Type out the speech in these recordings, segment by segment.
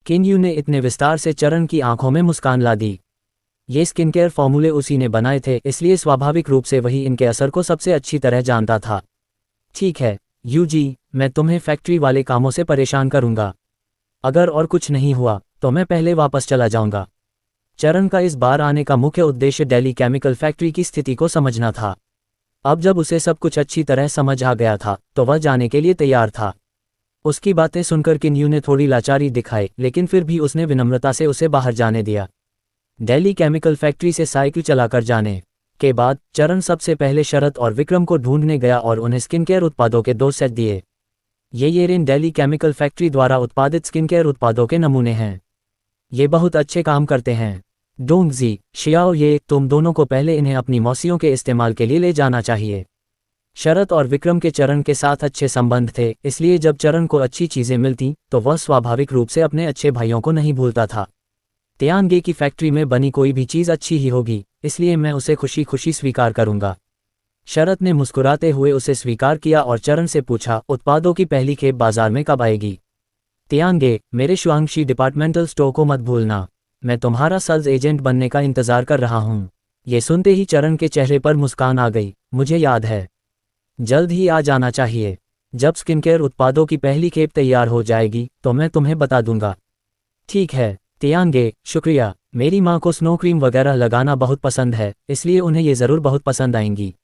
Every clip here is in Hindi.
किन्यू ने इतने विस्तार से चरण की आंखों में मुस्कान ला दी। ये स्किन केयर फॉर्मूले उसी ने बनाए थे, इसलिए स्वाभाविक रूप से वही इनके असर को सबसे अच्छी तरह जानता था। ठीक है यूजी, मैं तुम्हें फैक्ट्री वाले कामों से परेशान करूंगा। अगर और कुछ नहीं हुआ तो मैं पहले वापस चला जाऊंगा। चरण का इस बार आने का मुख्य उद्देश्य दिल्ली केमिकल फैक्ट्री की स्थिति को समझना था। अब जब उसे सब कुछ अच्छी तरह समझ आ गया था तो वह जाने के लिए तैयार था। उसकी बातें सुनकर किन्यू ने थोड़ी लाचारी दिखाई, लेकिन फिर भी उसने विनम्रता से उसे बाहर जाने दिया। दिल्ली केमिकल फैक्ट्री से साइकिल चलाकर जाने के बाद चरण सबसे पहले शरत और विक्रम को ढूंढने गया और उन्हें स्किन केयर उत्पादों के 2 सेट दिए। ये रेन दिल्ली केमिकल फैक्ट्री द्वारा उत्पादित स्किन केयर उत्पादों के नमूने हैं। ये बहुत अच्छे काम करते हैं। डोंगजी, शियाओ, ये तुम दोनों को पहले इन्हें अपनी मौसियों के इस्तेमाल के लिए ले जाना चाहिए। शरत और विक्रम के चरण के साथ अच्छे संबंध थे, इसलिए जब चरण को अच्छी चीजें मिलती तो वह स्वाभाविक रूप से अपने अच्छे भाइयों को नहीं भूलता था। तियानगे की फैक्ट्री में बनी कोई भी चीज अच्छी ही होगी, इसलिए मैं उसे खुशी खुशी स्वीकार करूंगा। शरत ने मुस्कुराते हुए उसे स्वीकार किया और चरण से पूछा, उत्पादों की पहली खेप बाजार में कब आएगी? तियानगे, मेरे शुआंगशी डिपार्टमेंटल स्टोर को मत भूलना। मैं तुम्हारा सेल्स एजेंट बनने का इंतजार कर रहा हूँ। ये सुनते ही चरण के चेहरे पर मुस्कान आ गई। मुझे याद है, जल्द ही आ जाना चाहिए। जब स्किन केयर उत्पादों की पहली खेप तैयार हो जाएगी तो मैं तुम्हें बता दूंगा। ठीक है तियानगे, शुक्रिया। मेरी माँ को स्नो क्रीम वगैरह लगाना बहुत पसंद है, इसलिए उन्हें ये ज़रूर बहुत पसंद आएंगी।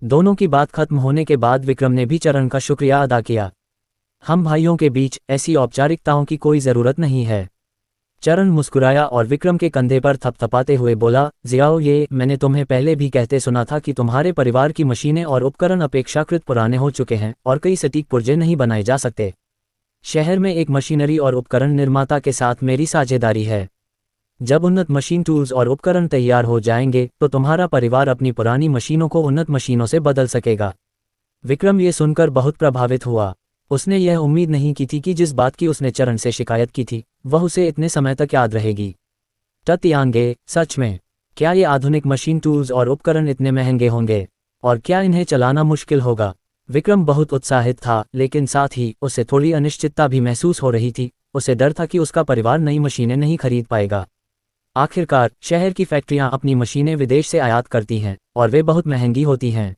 दोनों की बात खत्म होने के बाद विक्रम ने भी चरण का शुक्रिया अदा किया। हम भाइयों के बीच ऐसी औपचारिकताओं की कोई ज़रूरत नहीं है। चरण मुस्कुराया और विक्रम के कंधे पर थपथपाते हुए बोला, जियाओ, ये मैंने तुम्हें पहले भी कहते सुना था कि तुम्हारे परिवार की मशीनें और उपकरण अपेक्षाकृत पुराने हो चुके हैं और कई सटीक पुर्जे नहीं बनाए जा सकते। शहर में एक मशीनरी और उपकरण निर्माता के साथ मेरी साझेदारी है। जब उन्नत मशीन टूल्स और उपकरण तैयार हो जाएंगे तो तुम्हारा परिवार अपनी पुरानी मशीनों को उन्नत मशीनों से बदल सकेगा। विक्रम ये सुनकर बहुत प्रभावित हुआ। उसने यह उम्मीद नहीं की थी कि जिस बात की उसने चरण से शिकायत की थी वह उसे इतने समय तक याद रहेगी। तियानगे, सच में? क्या ये आधुनिक मशीन टूल्स और उपकरण इतने महंगे होंगे? और क्या इन्हें चलाना मुश्किल होगा? विक्रम बहुत उत्साहित था, लेकिन साथ ही उसे थोड़ी अनिश्चितता भी महसूस हो रही थी। उसे डर था कि उसका परिवार नई मशीनें नहीं खरीद पाएगा। आखिरकार शहर की फैक्ट्रियां अपनी मशीनें विदेश से आयात करती हैं और वे बहुत महंगी होती हैं।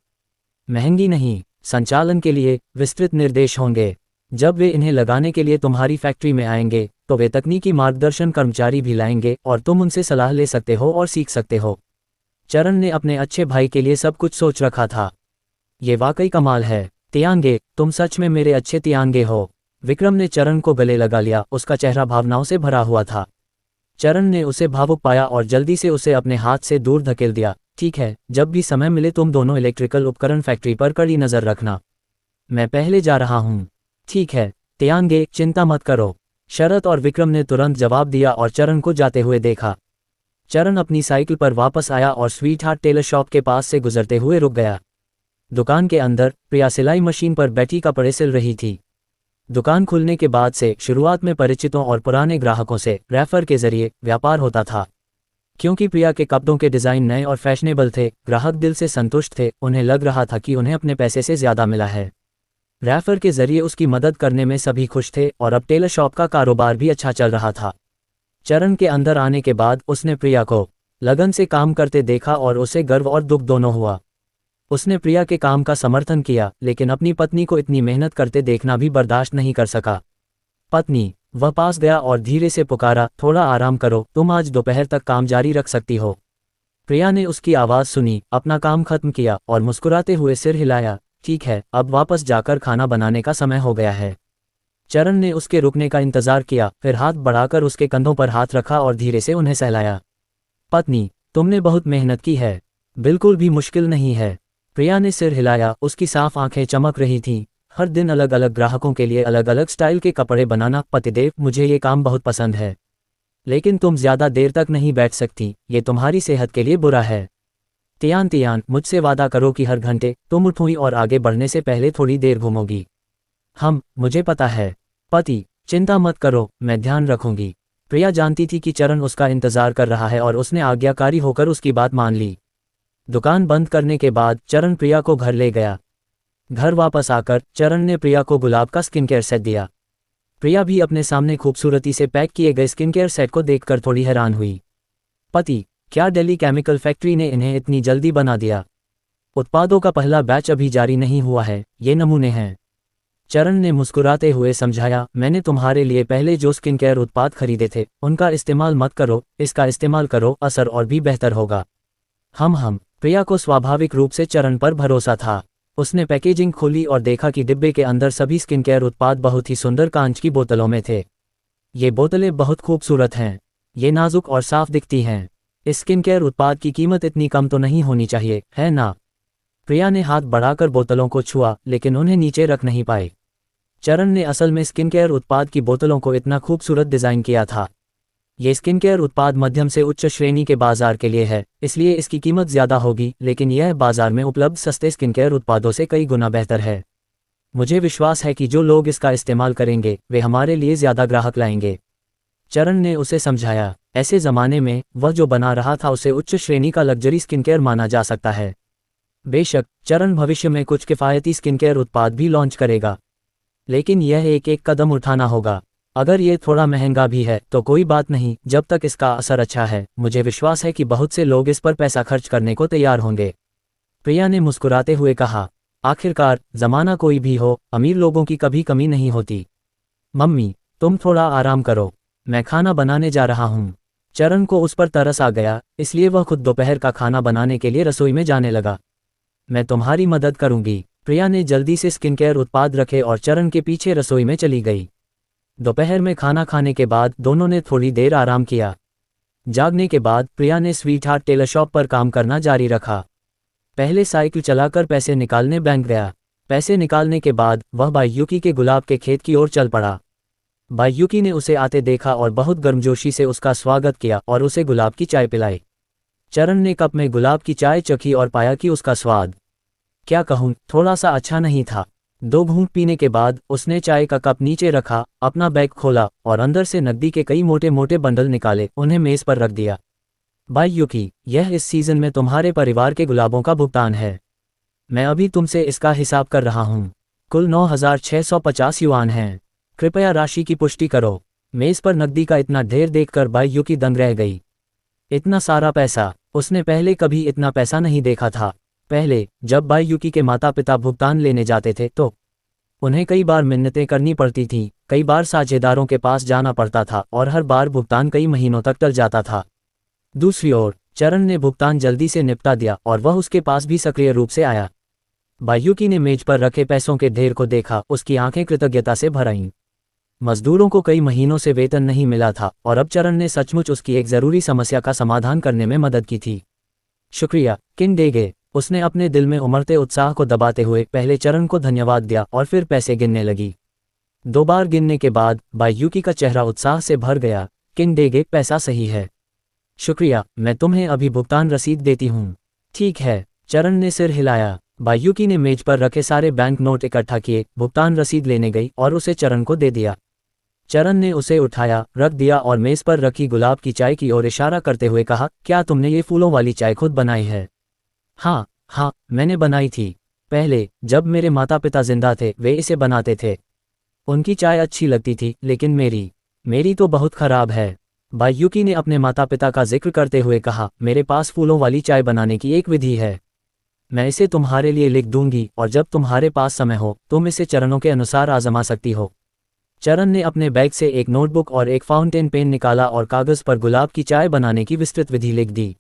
महंगी नहीं, संचालन के लिए विस्तृत निर्देश होंगे। जब वे इन्हें लगाने के लिए तुम्हारी फैक्ट्री में आएंगे तो वे तकनीकी मार्गदर्शन कर्मचारी भी लाएंगे और तुम उनसे सलाह ले सकते हो और सीख सकते हो। चरण ने अपने अच्छे भाई के लिए सब कुछ सोच रखा था। ये वाकई कमाल है। तियानगे, तुम सच में मेरे अच्छे तियानगे हो। विक्रम ने चरण को गले लगा लिया। उसका चेहरा भावनाओं से भरा हुआ था। चरण ने उसे भावुक पाया और जल्दी से उसे अपने हाथ से दूर धकेल दिया। ठीक है, जब भी समय मिले तुम दोनों इलेक्ट्रिकल उपकरण फैक्ट्री पर कड़ी नज़र रखना। मैं पहले जा रहा हूँ। ठीक है तियानगे, चिंता मत करो। शरत और विक्रम ने तुरंत जवाब दिया और चरण को जाते हुए देखा। चरण अपनी साइकिल पर वापस आया और स्वीट हार्ट टेलर शॉप के पास से गुजरते हुए रुक गया। दुकान के अंदर प्रिया सिलाई मशीन पर बैठी कपड़े सिल रही थी। दुकान खुलने के बाद से शुरुआत में परिचितों और पुराने ग्राहकों से रेफर के जरिए व्यापार होता था। क्योंकि प्रिया के कपड़ों के डिज़ाइन नए और फैशनेबल थे, ग्राहक दिल से संतुष्ट थे। उन्हें लग रहा था कि उन्हें अपने पैसे से ज़्यादा मिला है। रेफर के जरिए उसकी मदद करने में सभी खुश थे और अब टेलर शॉप का कारोबार भी अच्छा चल रहा था। चरण के अंदर आने के बाद उसने प्रिया को लगन से काम करते देखा और उसे गर्व और दुख दोनों हुआ। उसने प्रिया के काम का समर्थन किया, लेकिन अपनी पत्नी को इतनी मेहनत करते देखना भी बर्दाश्त नहीं कर सका। पत्नी, वह पास गया और धीरे से पुकारा, थोड़ा आराम करो, तुम आज दोपहर तक काम जारी रख सकती हो। प्रिया ने उसकी आवाज़ सुनी, अपना काम खत्म किया और मुस्कुराते हुए सिर हिलाया। ठीक है, अब वापस जाकर खाना बनाने का समय हो गया है। चरण ने उसके रुकने का इंतजार किया, फिर हाथ बढ़ाकर उसके कंधों पर हाथ रखा और धीरे से उन्हें सहलाया। पत्नी, तुमने बहुत मेहनत की है। बिल्कुल भी मुश्किल नहीं है। प्रिया ने सिर हिलाया। उसकी साफ आंखें चमक रही थीं। हर दिन अलग अलग ग्राहकों के लिए अलग अलग स्टाइल के कपड़े बनाना। पतिदेव, मुझे ये काम बहुत पसंद है, लेकिन तुम ज़्यादा देर तक नहीं बैठ सकती, ये तुम्हारी सेहत के लिए बुरा है। तियान, मुझसे वादा करो कि हर घंटे तुम उठोगी और आगे बढ़ने से पहले थोड़ी देर घूमोगी। मुझे पता है। पति, चिंता मत करो, मैं ध्यान रखूंगी। प्रिया जानती थी कि चरण उसका इंतजार कर रहा है और उसने आज्ञाकारी होकर उसकी बात मान ली। दुकान बंद करने के बाद चरण प्रिया को घर ले गया। घर वापस आकर चरण ने प्रिया को गुलाब का स्किन केयर सेट दिया। प्रिया भी अपने सामने खूबसूरती से पैक किए गए स्किन केयर सेट को देखकर थोड़ी हैरान हुई। पति, क्या दिल्ली केमिकल फैक्ट्री ने इन्हें इतनी जल्दी बना दिया? उत्पादों का पहला बैच अभी जारी नहीं हुआ है, ये नमूने हैं। चरण ने मुस्कुराते हुए समझाया, मैंने तुम्हारे लिए पहले जो स्किन केयर उत्पाद खरीदे थे उनका इस्तेमाल मत करो, इसका इस्तेमाल करो, असर और भी बेहतर होगा। हम प्रिया को स्वाभाविक रूप से चरण पर भरोसा था। उसने पैकेजिंग खोली और देखा कि डिब्बे के अंदर सभी स्किन केयर उत्पाद बहुत ही सुंदर कांच की बोतलों में थे। ये बोतलें बहुत खूबसूरत हैं, ये नाजुक और साफ दिखती हैं। इस स्किन केयर उत्पाद की कीमत इतनी कम तो नहीं होनी चाहिए, है ना? प्रिया ने हाथ बढ़ाकर बोतलों को छुआ, लेकिन उन्हें नीचे रख नहीं पाए। चरण ने असल में स्किन केयर उत्पाद की बोतलों को इतना खूबसूरत डिज़ाइन किया था। ये स्किन केयर उत्पाद मध्यम से उच्च श्रेणी के बाजार के लिए है, इसलिए इसकी कीमत ज़्यादा होगी, लेकिन यह बाजार में उपलब्ध सस्ते स्किन केयर उत्पादों से कई गुना बेहतर है। मुझे विश्वास है कि जो लोग इसका इस्तेमाल करेंगे वे हमारे लिए ज़्यादा ग्राहक लाएंगे। चरण ने उसे समझाया। ऐसे ज़माने में वह जो बना रहा था उसे उच्च श्रेणी का लग्जरी स्किन केयर माना जा सकता है। बेशक चरण भविष्य में कुछ किफ़ायती स्किन केयर उत्पाद भी लॉन्च करेगा, लेकिन यह एक एक कदम उठाना होगा। अगर ये थोड़ा महंगा भी है तो कोई बात नहीं, जब तक इसका असर अच्छा है मुझे विश्वास है कि बहुत से लोग इस पर पैसा खर्च करने को तैयार होंगे। प्रिया ने मुस्कुराते हुए कहा, आखिरकार ज़माना कोई भी हो, अमीर लोगों की कभी कमी नहीं होती। मम्मी, तुम थोड़ा आराम करो, मैं खाना बनाने जा रहा हूँ। चरण को उस पर तरस आ गया, इसलिए वह खुद दोपहर का खाना बनाने के लिए रसोई में जाने लगा। मैं तुम्हारी मदद करूंगी। प्रिया ने जल्दी से स्किन केयर उत्पाद रखे और चरण के पीछे रसोई में चली गई। दोपहर में खाना खाने के बाद दोनों ने थोड़ी देर आराम किया। जागने के बाद प्रिया ने स्वीट हार्ट टेलर शॉप पर काम करना जारी रखा। पहले साइकिल चलाकर पैसे निकालने बैंक गया। पैसे निकालने के बाद वह बायुकी के गुलाब के खेत की ओर चल पड़ा। बायुकी ने उसे आते देखा और बहुत गर्मजोशी से उसका स्वागत किया और उसे गुलाब की चाय पिलाई। चरण ने कप में गुलाब की चाय चखी और पाया कि उसका स्वाद, क्या कहूँ, थोड़ा सा अच्छा नहीं था। 2 घूंट पीने के बाद उसने चाय का कप नीचे रखा, अपना बैग खोला और अंदर से नकदी के कई मोटे मोटे बंडल निकाले, उन्हें मेज पर रख दिया। बायुकी, यह इस सीजन में तुम्हारे परिवार के गुलाबों का भुगतान है। मैं अभी तुमसे इसका हिसाब कर रहा हूँ। कुल 9,650 युआन हैं। कृपया राशि की पुष्टि करो। मेज पर नकदी का इतना ढेर देखकर बायुकी दंग रह गई। इतना सारा पैसा, उसने पहले कभी इतना पैसा नहीं देखा था। पहले जब बायुकी के माता पिता भुगतान लेने जाते थे तो उन्हें कई बार मिन्नतें करनी पड़ती थीं, कई बार साझेदारों के पास जाना पड़ता था और हर बार भुगतान कई महीनों तक टल जाता था। दूसरी ओर चरण ने भुगतान जल्दी से निपटा दिया और वह उसके पास भी सक्रिय रूप से आया। बायुकी ने मेज पर रखे पैसों के ढेर को देखा, उसकी आंखें कृतज्ञता से भर आईं। मजदूरों को कई महीनों से वेतन नहीं मिला था और अब चरण ने सचमुच उसकी एक ज़रूरी समस्या का समाधान करने में मदद की थी। शुक्रिया किंडेगे, उसने अपने दिल में उमड़ते उत्साह को दबाते हुए पहले चरण को धन्यवाद दिया और फिर पैसे गिनने लगी। 2 बार गिनने के बाद बायुकी का चेहरा उत्साह से भर गया। किंडेगे, पैसा सही है। शुक्रिया, मैं तुम्हें अभी भुगतान रसीद देती हूँ। ठीक है, चरण ने सिर हिलाया। बायुकी ने मेज पर रखे सारे बैंक नोट इकट्ठा किए, भुगतान रसीद लेने गई और उसे चरण को दे दिया। चरण ने उसे उठाया, रख दिया और मेज पर रखी गुलाब की चाय की ओर इशारा करते हुए कहा, क्या तुमने ये फूलों वाली चाय खुद बनाई है? हाँ, मैंने बनाई थी। पहले जब मेरे माता पिता जिंदा थे वे इसे बनाते थे। उनकी चाय अच्छी लगती थी, लेकिन मेरी तो बहुत खराब है। बायुकी ने अपने माता पिता का जिक्र करते हुए कहा, मेरे पास फूलों वाली चाय बनाने की एक विधि है। मैं इसे तुम्हारे लिए लिख दूंगी और जब तुम्हारे पास समय हो तुम इसे चरणों के अनुसार आजमा सकती हो। चरण ने अपने बैग से एक नोटबुक और एक फाउंटेन पेन निकाला और कागज पर गुलाब की चाय बनाने की विस्तृत विधि लिख दी।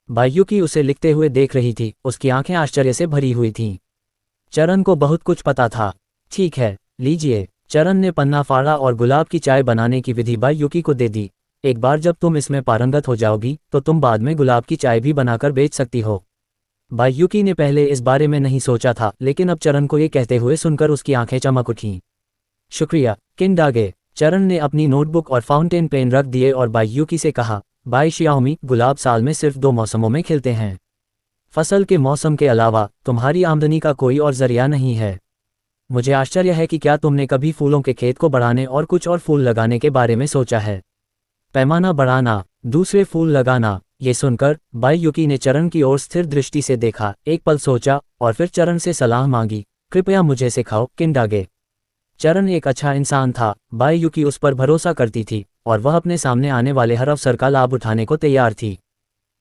बायुकी उसे लिखते हुए देख रही थी, उसकी आंखें आश्चर्य से भरी हुई थीं। चरण को बहुत कुछ पता था। ठीक है, लीजिए। चरण ने पन्ना फाड़ा और गुलाब की चाय बनाने की विधि बायुकी को दे दी। एक बार जब तुम इसमें पारंगत हो जाओगी तो तुम बाद में गुलाब की चाय भी बनाकर बेच सकती हो। बायुकी ने पहले इस बारे में नहीं सोचा था, लेकिन अब चरण को ये कहते हुए सुनकर उसकी आंखें चमक उठीं। शुक्रिया किंडागे। चरण ने अपनी नोटबुक और फाउंटेन पेन रख दिए और बायुकी से कहा, बाय शियाओमी, गुलाब साल में सिर्फ 2 मौसमों में खिलते हैं। फसल के मौसम के अलावा तुम्हारी आमदनी का कोई और जरिया नहीं है। मुझे आश्चर्य है कि क्या तुमने कभी फूलों के खेत को बढ़ाने और कुछ और फूल लगाने के बारे में सोचा है। पैमाना बढ़ाना, दूसरे फूल लगाना। ये सुनकर बायुकी ने चरण की ओर स्थिर दृष्टि से देखा, एक पल सोचा और फिर चरण से सलाह मांगी, कृपया मुझे सिखाओ किंडागे। चरण एक अच्छा इंसान था, बाई यूकी उस पर भरोसा करती थी और वह अपने सामने आने वाले हर अवसर का लाभ उठाने को तैयार थी।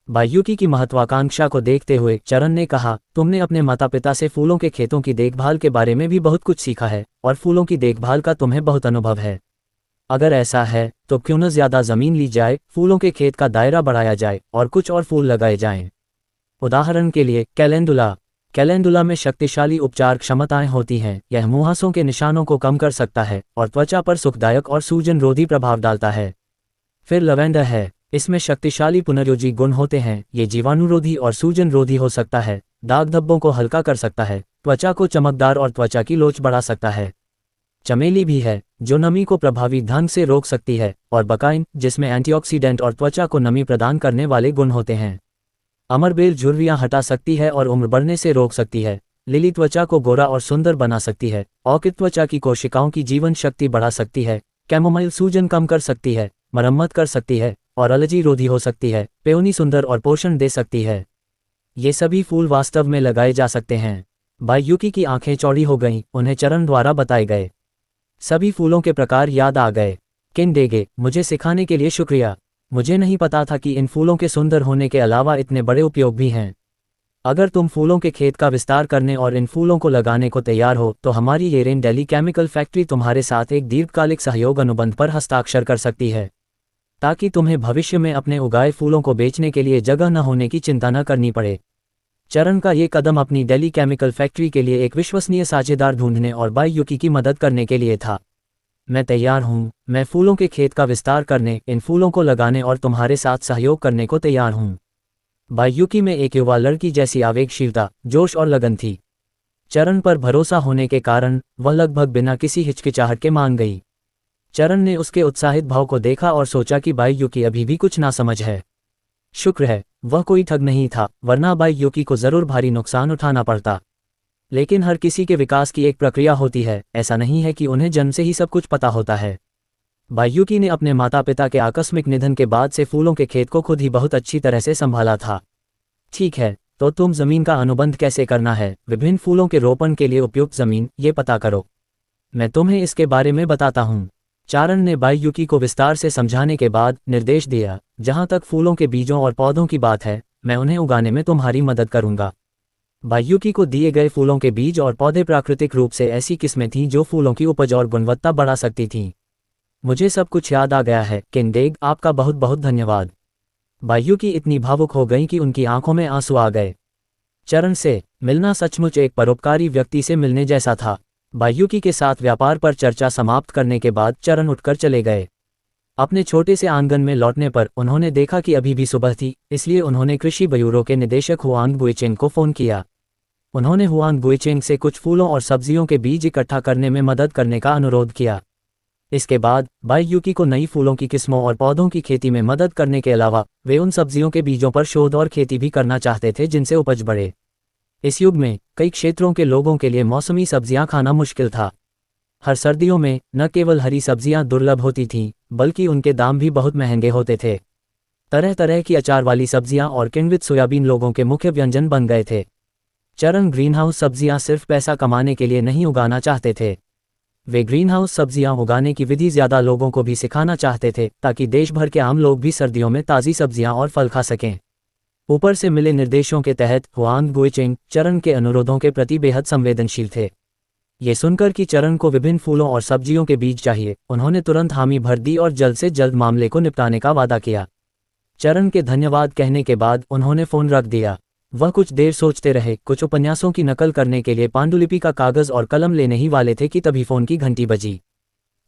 बाई यूकी की महत्वाकांक्षा को देखते हुए चरण ने कहा, तुमने अपने माता पिता से फूलों के खेतों की देखभाल के बारे में भी बहुत कुछ सीखा है और फूलों की देखभाल का तुम्हें बहुत अनुभव है। अगर ऐसा है तो क्यों न ज्यादा जमीन ली जाए, फूलों के खेत का दायरा बढ़ाया जाए और कुछ और फूल लगाए जाएं। उदाहरण के लिए कैलेंडुला। कैलेंडुला में शक्तिशाली उपचार क्षमताएं होती हैं। यह मुहासों के निशानों को कम कर सकता है और त्वचा पर सुखदायक और सूजन रोधी प्रभाव डालता है। फिर लवेंडर है। इसमें शक्तिशाली पुनर्योजी गुण होते हैं। ये जीवाणुरोधी और सूजन रोधी हो सकता है, दाग धब्बों को हल्का कर सकता है, त्वचा को चमकदार और त्वचा की लोच बढ़ा सकता है। चमेली भी है, जो नमी को प्रभावी ढंग से रोक सकती है, और बकाइन, जिसमें एंटीऑक्सीडेंट और त्वचा को नमी प्रदान करने वाले गुण होते हैं। अमरबेल झुर्रियां हटा सकती है और उम्र बढ़ने से रोक सकती है। लिली त्वचा को गोरा और सुंदर बना सकती है। ऑर्किड त्वचा की कोशिकाओं की जीवन शक्ति बढ़ा सकती है। कैमोमाइल सूजन कम कर सकती है, मरम्मत कर सकती है और एलर्जी रोधी हो सकती है। पेओनी सुंदर और पोषण दे सकती है। ये सभी फूल वास्तव में लगाए जा सकते हैं। बाई यूकी की आंखें चौड़ी हो गईं, उन्हें चरण द्वारा बताए गए सभी फूलों के प्रकार याद आ गए। किंडेगे, मुझे सिखाने के लिए शुक्रिया। मुझे नहीं पता था कि इन फूलों के सुंदर होने के अलावा इतने बड़े उपयोग भी हैं। अगर तुम फूलों के खेत का विस्तार करने और इन फूलों को लगाने को तैयार हो तो हमारी येरेन डेली केमिकल फैक्ट्री तुम्हारे साथ एक दीर्घकालिक सहयोग अनुबंध पर हस्ताक्षर कर सकती है, ताकि तुम्हें भविष्य में अपने उगाए फूलों को बेचने के लिए जगह न होने की चिंता न करनी पड़े। चरण का ये कदम अपनी डेली केमिकल फैक्ट्री के लिए एक विश्वसनीय साझेदार ढूंढने और बाई यूकी की मदद करने के लिए था। मैं तैयार हूँ। मैं फूलों के खेत का विस्तार करने, इन फूलों को लगाने और तुम्हारे साथ सहयोग करने को तैयार हूँ। बाई यूकी में एक युवा लड़की जैसी आवेगशीलता, जोश और लगन थी। चरण पर भरोसा होने के कारण वह लगभग बिना किसी हिचकिचाहट के मान गई। चरण ने उसके उत्साहित भाव को देखा और सोचा कि बाई यूकी अभी भी कुछ नासमझ है। शुक्र है, वह कोई ठग नहीं था, वरना बाई यूकी को जरूर भारी नुकसान उठाना पड़ता। लेकिन हर किसी के विकास की एक प्रक्रिया होती है। ऐसा नहीं है कि उन्हें जन्म से ही सब कुछ पता होता है। बाई यूकी ने अपने माता पिता के आकस्मिक निधन के बाद से फूलों के खेत को खुद ही बहुत अच्छी तरह से संभाला था। ठीक है, तो तुम जमीन का अनुबंध कैसे करना है, विभिन्न फूलों के रोपण के लिए उपयुक्त जमीन, ये पता करो। मैं तुम्हें इसके बारे में बताता हूँ। चारण ने बाई यूकी को विस्तार से समझाने के बाद निर्देश दिया, जहाँ तक फूलों के बीजों और पौधों की बात है, मैं उन्हें उगाने में तुम्हारी मदद करूंगा। बाई यूकी को दिए गए फूलों के बीज और पौधे प्राकृतिक रूप से ऐसी किस्में थीं जो फूलों की उपज और गुणवत्ता बढ़ा सकती थीं। मुझे सब कुछ याद आ गया है, किंडेग, आपका बहुत बहुत धन्यवाद। बाई यूकी इतनी भावुक हो गई कि उनकी आंखों में आंसू आ गए। चरण से मिलना सचमुच एक परोपकारी व्यक्ति से मिलने जैसा था। बाई यूकी के साथ व्यापार पर चर्चा समाप्त करने के बाद चरण उठकर चले गए। अपने छोटे से आंगन में लौटने पर उन्होंने देखा कि अभी भी सुबह थी, इसलिए उन्होंने कृषि ब्यूरो के निदेशक हुआंग बुएचेंग को फोन किया। उन्होंने हुआंग बुएचेंग से कुछ फूलों और सब्जियों के बीज इकट्ठा करने में मदद करने का अनुरोध किया। इसके बाद बाई यूकी को नई फूलों की किस्मों और पौधों की खेती में मदद करने के अलावा वे उन सब्जियों के बीजों पर शोध और खेती भी करना चाहते थे जिनसे उपज बढ़े। इस युग में कई क्षेत्रों के लोगों के लिए मौसमी सब्जियां खाना मुश्किल था। हर सर्दियों में न केवल हरी सब्जियां दुर्लभ होती थीं, बल्कि उनके दाम भी बहुत महंगे होते थे। तरह तरह की अचार वाली सब्जियां और किण्वित सोयाबीन लोगों के मुख्य व्यंजन बन गए थे। चरण ग्रीनहाउस सब्जियां सिर्फ पैसा कमाने के लिए नहीं उगाना चाहते थे। वे ग्रीनहाउस सब्जियां उगाने की विधि ज्यादा लोगों को भी सिखाना चाहते थे, ताकि देश भर के आम लोग भी सर्दियों में ताज़ी सब्जियां और फल खा सकें। ऊपर से मिले निर्देशों के तहत हुआंग बुएचेंग चरण के अनुरोधों के प्रति बेहद संवेदनशील थे। ये सुनकर कि चरण को विभिन्न फूलों और सब्जियों के बीज चाहिए, उन्होंने तुरंत हामी भर दी और जल्द से जल्द मामले को निपटाने का वादा किया। चरण के धन्यवाद कहने के बाद उन्होंने फोन रख दिया। वह कुछ देर सोचते रहे। कुछ उपन्यासों की नकल करने के लिए पांडुलिपि का कागज और कलम लेने ही वाले थे कि तभी फोन की घंटी बजी।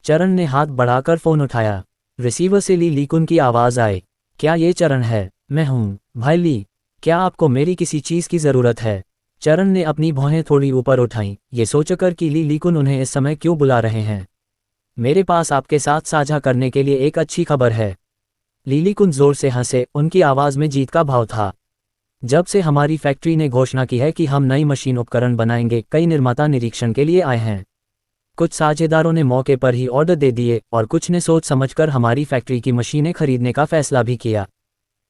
चरण ने हाथ बढ़ाकर फोन उठाया। रिसीवर से ली लीकुन की आवाज आई। क्या ये चरण है? मैं हूँ, भाई ली। क्या आपको मेरी किसी चीज की जरूरत है? चरण ने अपनी भौहें थोड़ी ऊपर उठाईं, ये सोचकर कि ली लीकुन उन्हें इस समय क्यों बुला रहे हैं। मेरे पास आपके साथ साझा करने के लिए एक अच्छी खबर है। लीलीकुन जोर से हंसे, उनकी आवाज में जीत का भाव था। जब से हमारी फैक्ट्री ने घोषणा की है कि हम नई मशीन उपकरण बनाएंगे, कई निर्माता निरीक्षण के लिए आए हैं। कुछ साझेदारों ने मौके पर ही ऑर्डर दे दिए और कुछ ने सोच समझकर हमारी फैक्ट्री की मशीनें खरीदने का फैसला भी किया।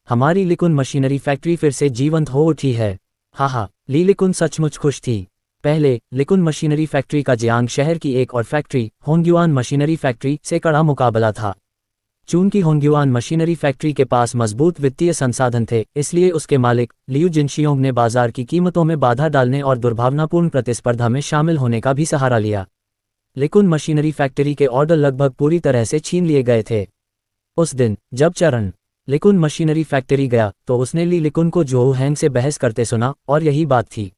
हमारी लिकुन मशीनरी फैक्ट्री फिर से जीवंत हो उठी है। हाँ, लीलिकुन सचमुच खुश थी। पहले लिकुन मशीनरी फैक्ट्री का जियांग शहर की एक और फैक्ट्री होंग्युआन मशीनरी फैक्ट्री से कड़ा मुकाबला था। चूंकि होंग्युआन मशीनरी फैक्ट्री के पास मजबूत वित्तीय संसाधन थे, इसलिए उसके मालिक लियू जिनशियोंग ने बाजार की कीमतों में बाधा डालने और दुर्भावनापूर्ण प्रतिस्पर्धा में शामिल होने का भी सहारा लिया। लिकुन मशीनरी फैक्ट्री के ऑर्डर लगभग पूरी तरह से छीन लिए गए थे। उस दिन जब चरण लिकुन मशीनरी फैक्ट्री गया तो उसने ली लिकुन को जोहू हैंग से बहस करते सुना, और यही बात थी।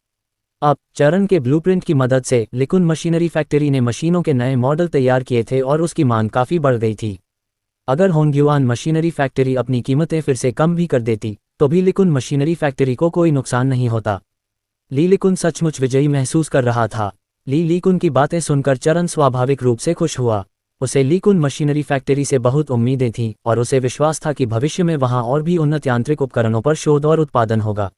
अब चरण के ब्लूप्रिंट की मदद से लिकुन मशीनरी फैक्ट्री ने मशीनों के नए मॉडल तैयार किए थे और उसकी मांग काफ़ी बढ़ गई थी। अगर होंग्युआन मशीनरी फैक्ट्री अपनी कीमतें फिर से कम भी कर देती तो भी लिकुन मशीनरी फैक्ट्री को कोई नुकसान नहीं होता। ली लिकुन सचमुच विजयी महसूस कर रहा था। ली लिकुन की बातें सुनकर चरण स्वाभाविक रूप से खुश हुआ। उसे लिकुन मशीनरी फैक्ट्री से बहुत उम्मीदें थीं और उसे विश्वास था कि भविष्य में वहां और भी उन्नत यांत्रिक उपकरणों पर शोध और उत्पादन होगा।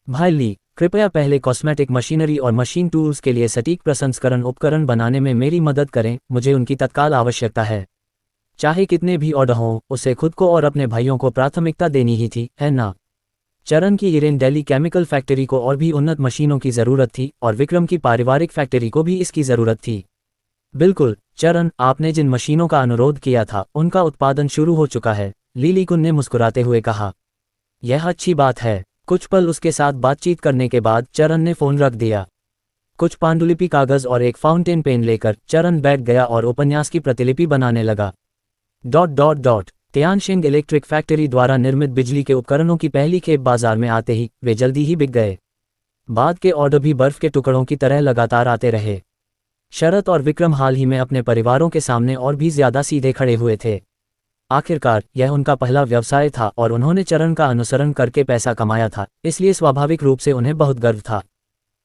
भाई ली, कृपया पहले कॉस्मेटिक मशीनरी और मशीन टूल्स के लिए सटीक प्रसंस्करण उपकरण बनाने में मेरी मदद करें, मुझे उनकी तत्काल आवश्यकता है। चाहे कितने भी ऑर्डर हों, उसे खुद को और अपने भाइयों को प्राथमिकता देनी ही थी, है ना? चरण की इरेन डेली केमिकल फैक्ट्री को और भी उन्नत मशीनों की ज़रूरत थी और विक्रम की पारिवारिक फैक्ट्री को भी इसकी ज़रूरत थी। बिल्कुल चरण, आपने जिन मशीनों का अनुरोध किया था उनका उत्पादन शुरू हो चुका है, ली लिकुन ने मुस्कुराते हुए कहा। यह अच्छी बात है। कुछ पल उसके साथ बातचीत करने के बाद चरण ने फ़ोन रख दिया। कुछ पांडुलिपि कागज़ और एक फाउंटेन पेन लेकर चरण बैठ गया और उपन्यास की प्रतिलिपि बनाने लगा। तियानशिंग इलेक्ट्रिक फैक्ट्री द्वारा निर्मित बिजली के उपकरणों की पहली खेप बाजार में आते ही वे जल्दी ही बिक गए। बाद के ऑर्डर भी बर्फ के टुकड़ों की तरह लगातार आते रहे। शरत और विक्रम हाल ही में अपने परिवारों के सामने और भी ज्यादा सीधे खड़े हुए थे। आखिरकार यह उनका पहला व्यवसाय था और उन्होंने चरण का अनुसरण करके पैसा कमाया था, इसलिए स्वाभाविक रूप से उन्हें बहुत गर्व था।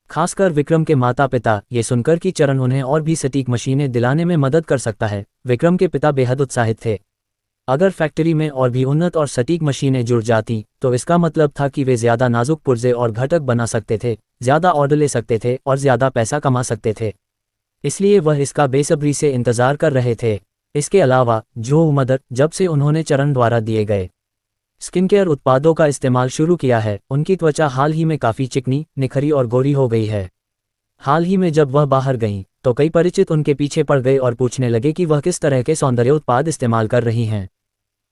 खासकर विक्रम के माता पिता, ये सुनकर कि चरण उन्हें और भी सटीक मशीनें दिलाने में मदद कर सकता है। विक्रम के पिता बेहद उत्साहित थे। अगर फैक्ट्री में और भी उन्नत और सटीक मशीनें जुड़ जाती तो इसका मतलब था कि वे ज़्यादा नाजुक पुर्जे और घटक बना सकते थे, ज़्यादा ऑर्डर ले सकते थे और ज़्यादा पैसा कमा सकते थे। इसलिए वह इसका बेसब्री से इंतज़ार कर रहे थे। इसके अलावा जो मदर, जब से उन्होंने चरण द्वारा दिए गए स्किनकेयर उत्पादों का इस्तेमाल शुरू किया है, उनकी त्वचा हाल ही में काफ़ी चिकनी, निखरी और गोरी हो गई है। हाल ही में जब वह बाहर गईं तो कई परिचित उनके पीछे पड़ गए और पूछने लगे कि वह किस तरह के सौंदर्य उत्पाद इस्तेमाल कर रही हैं।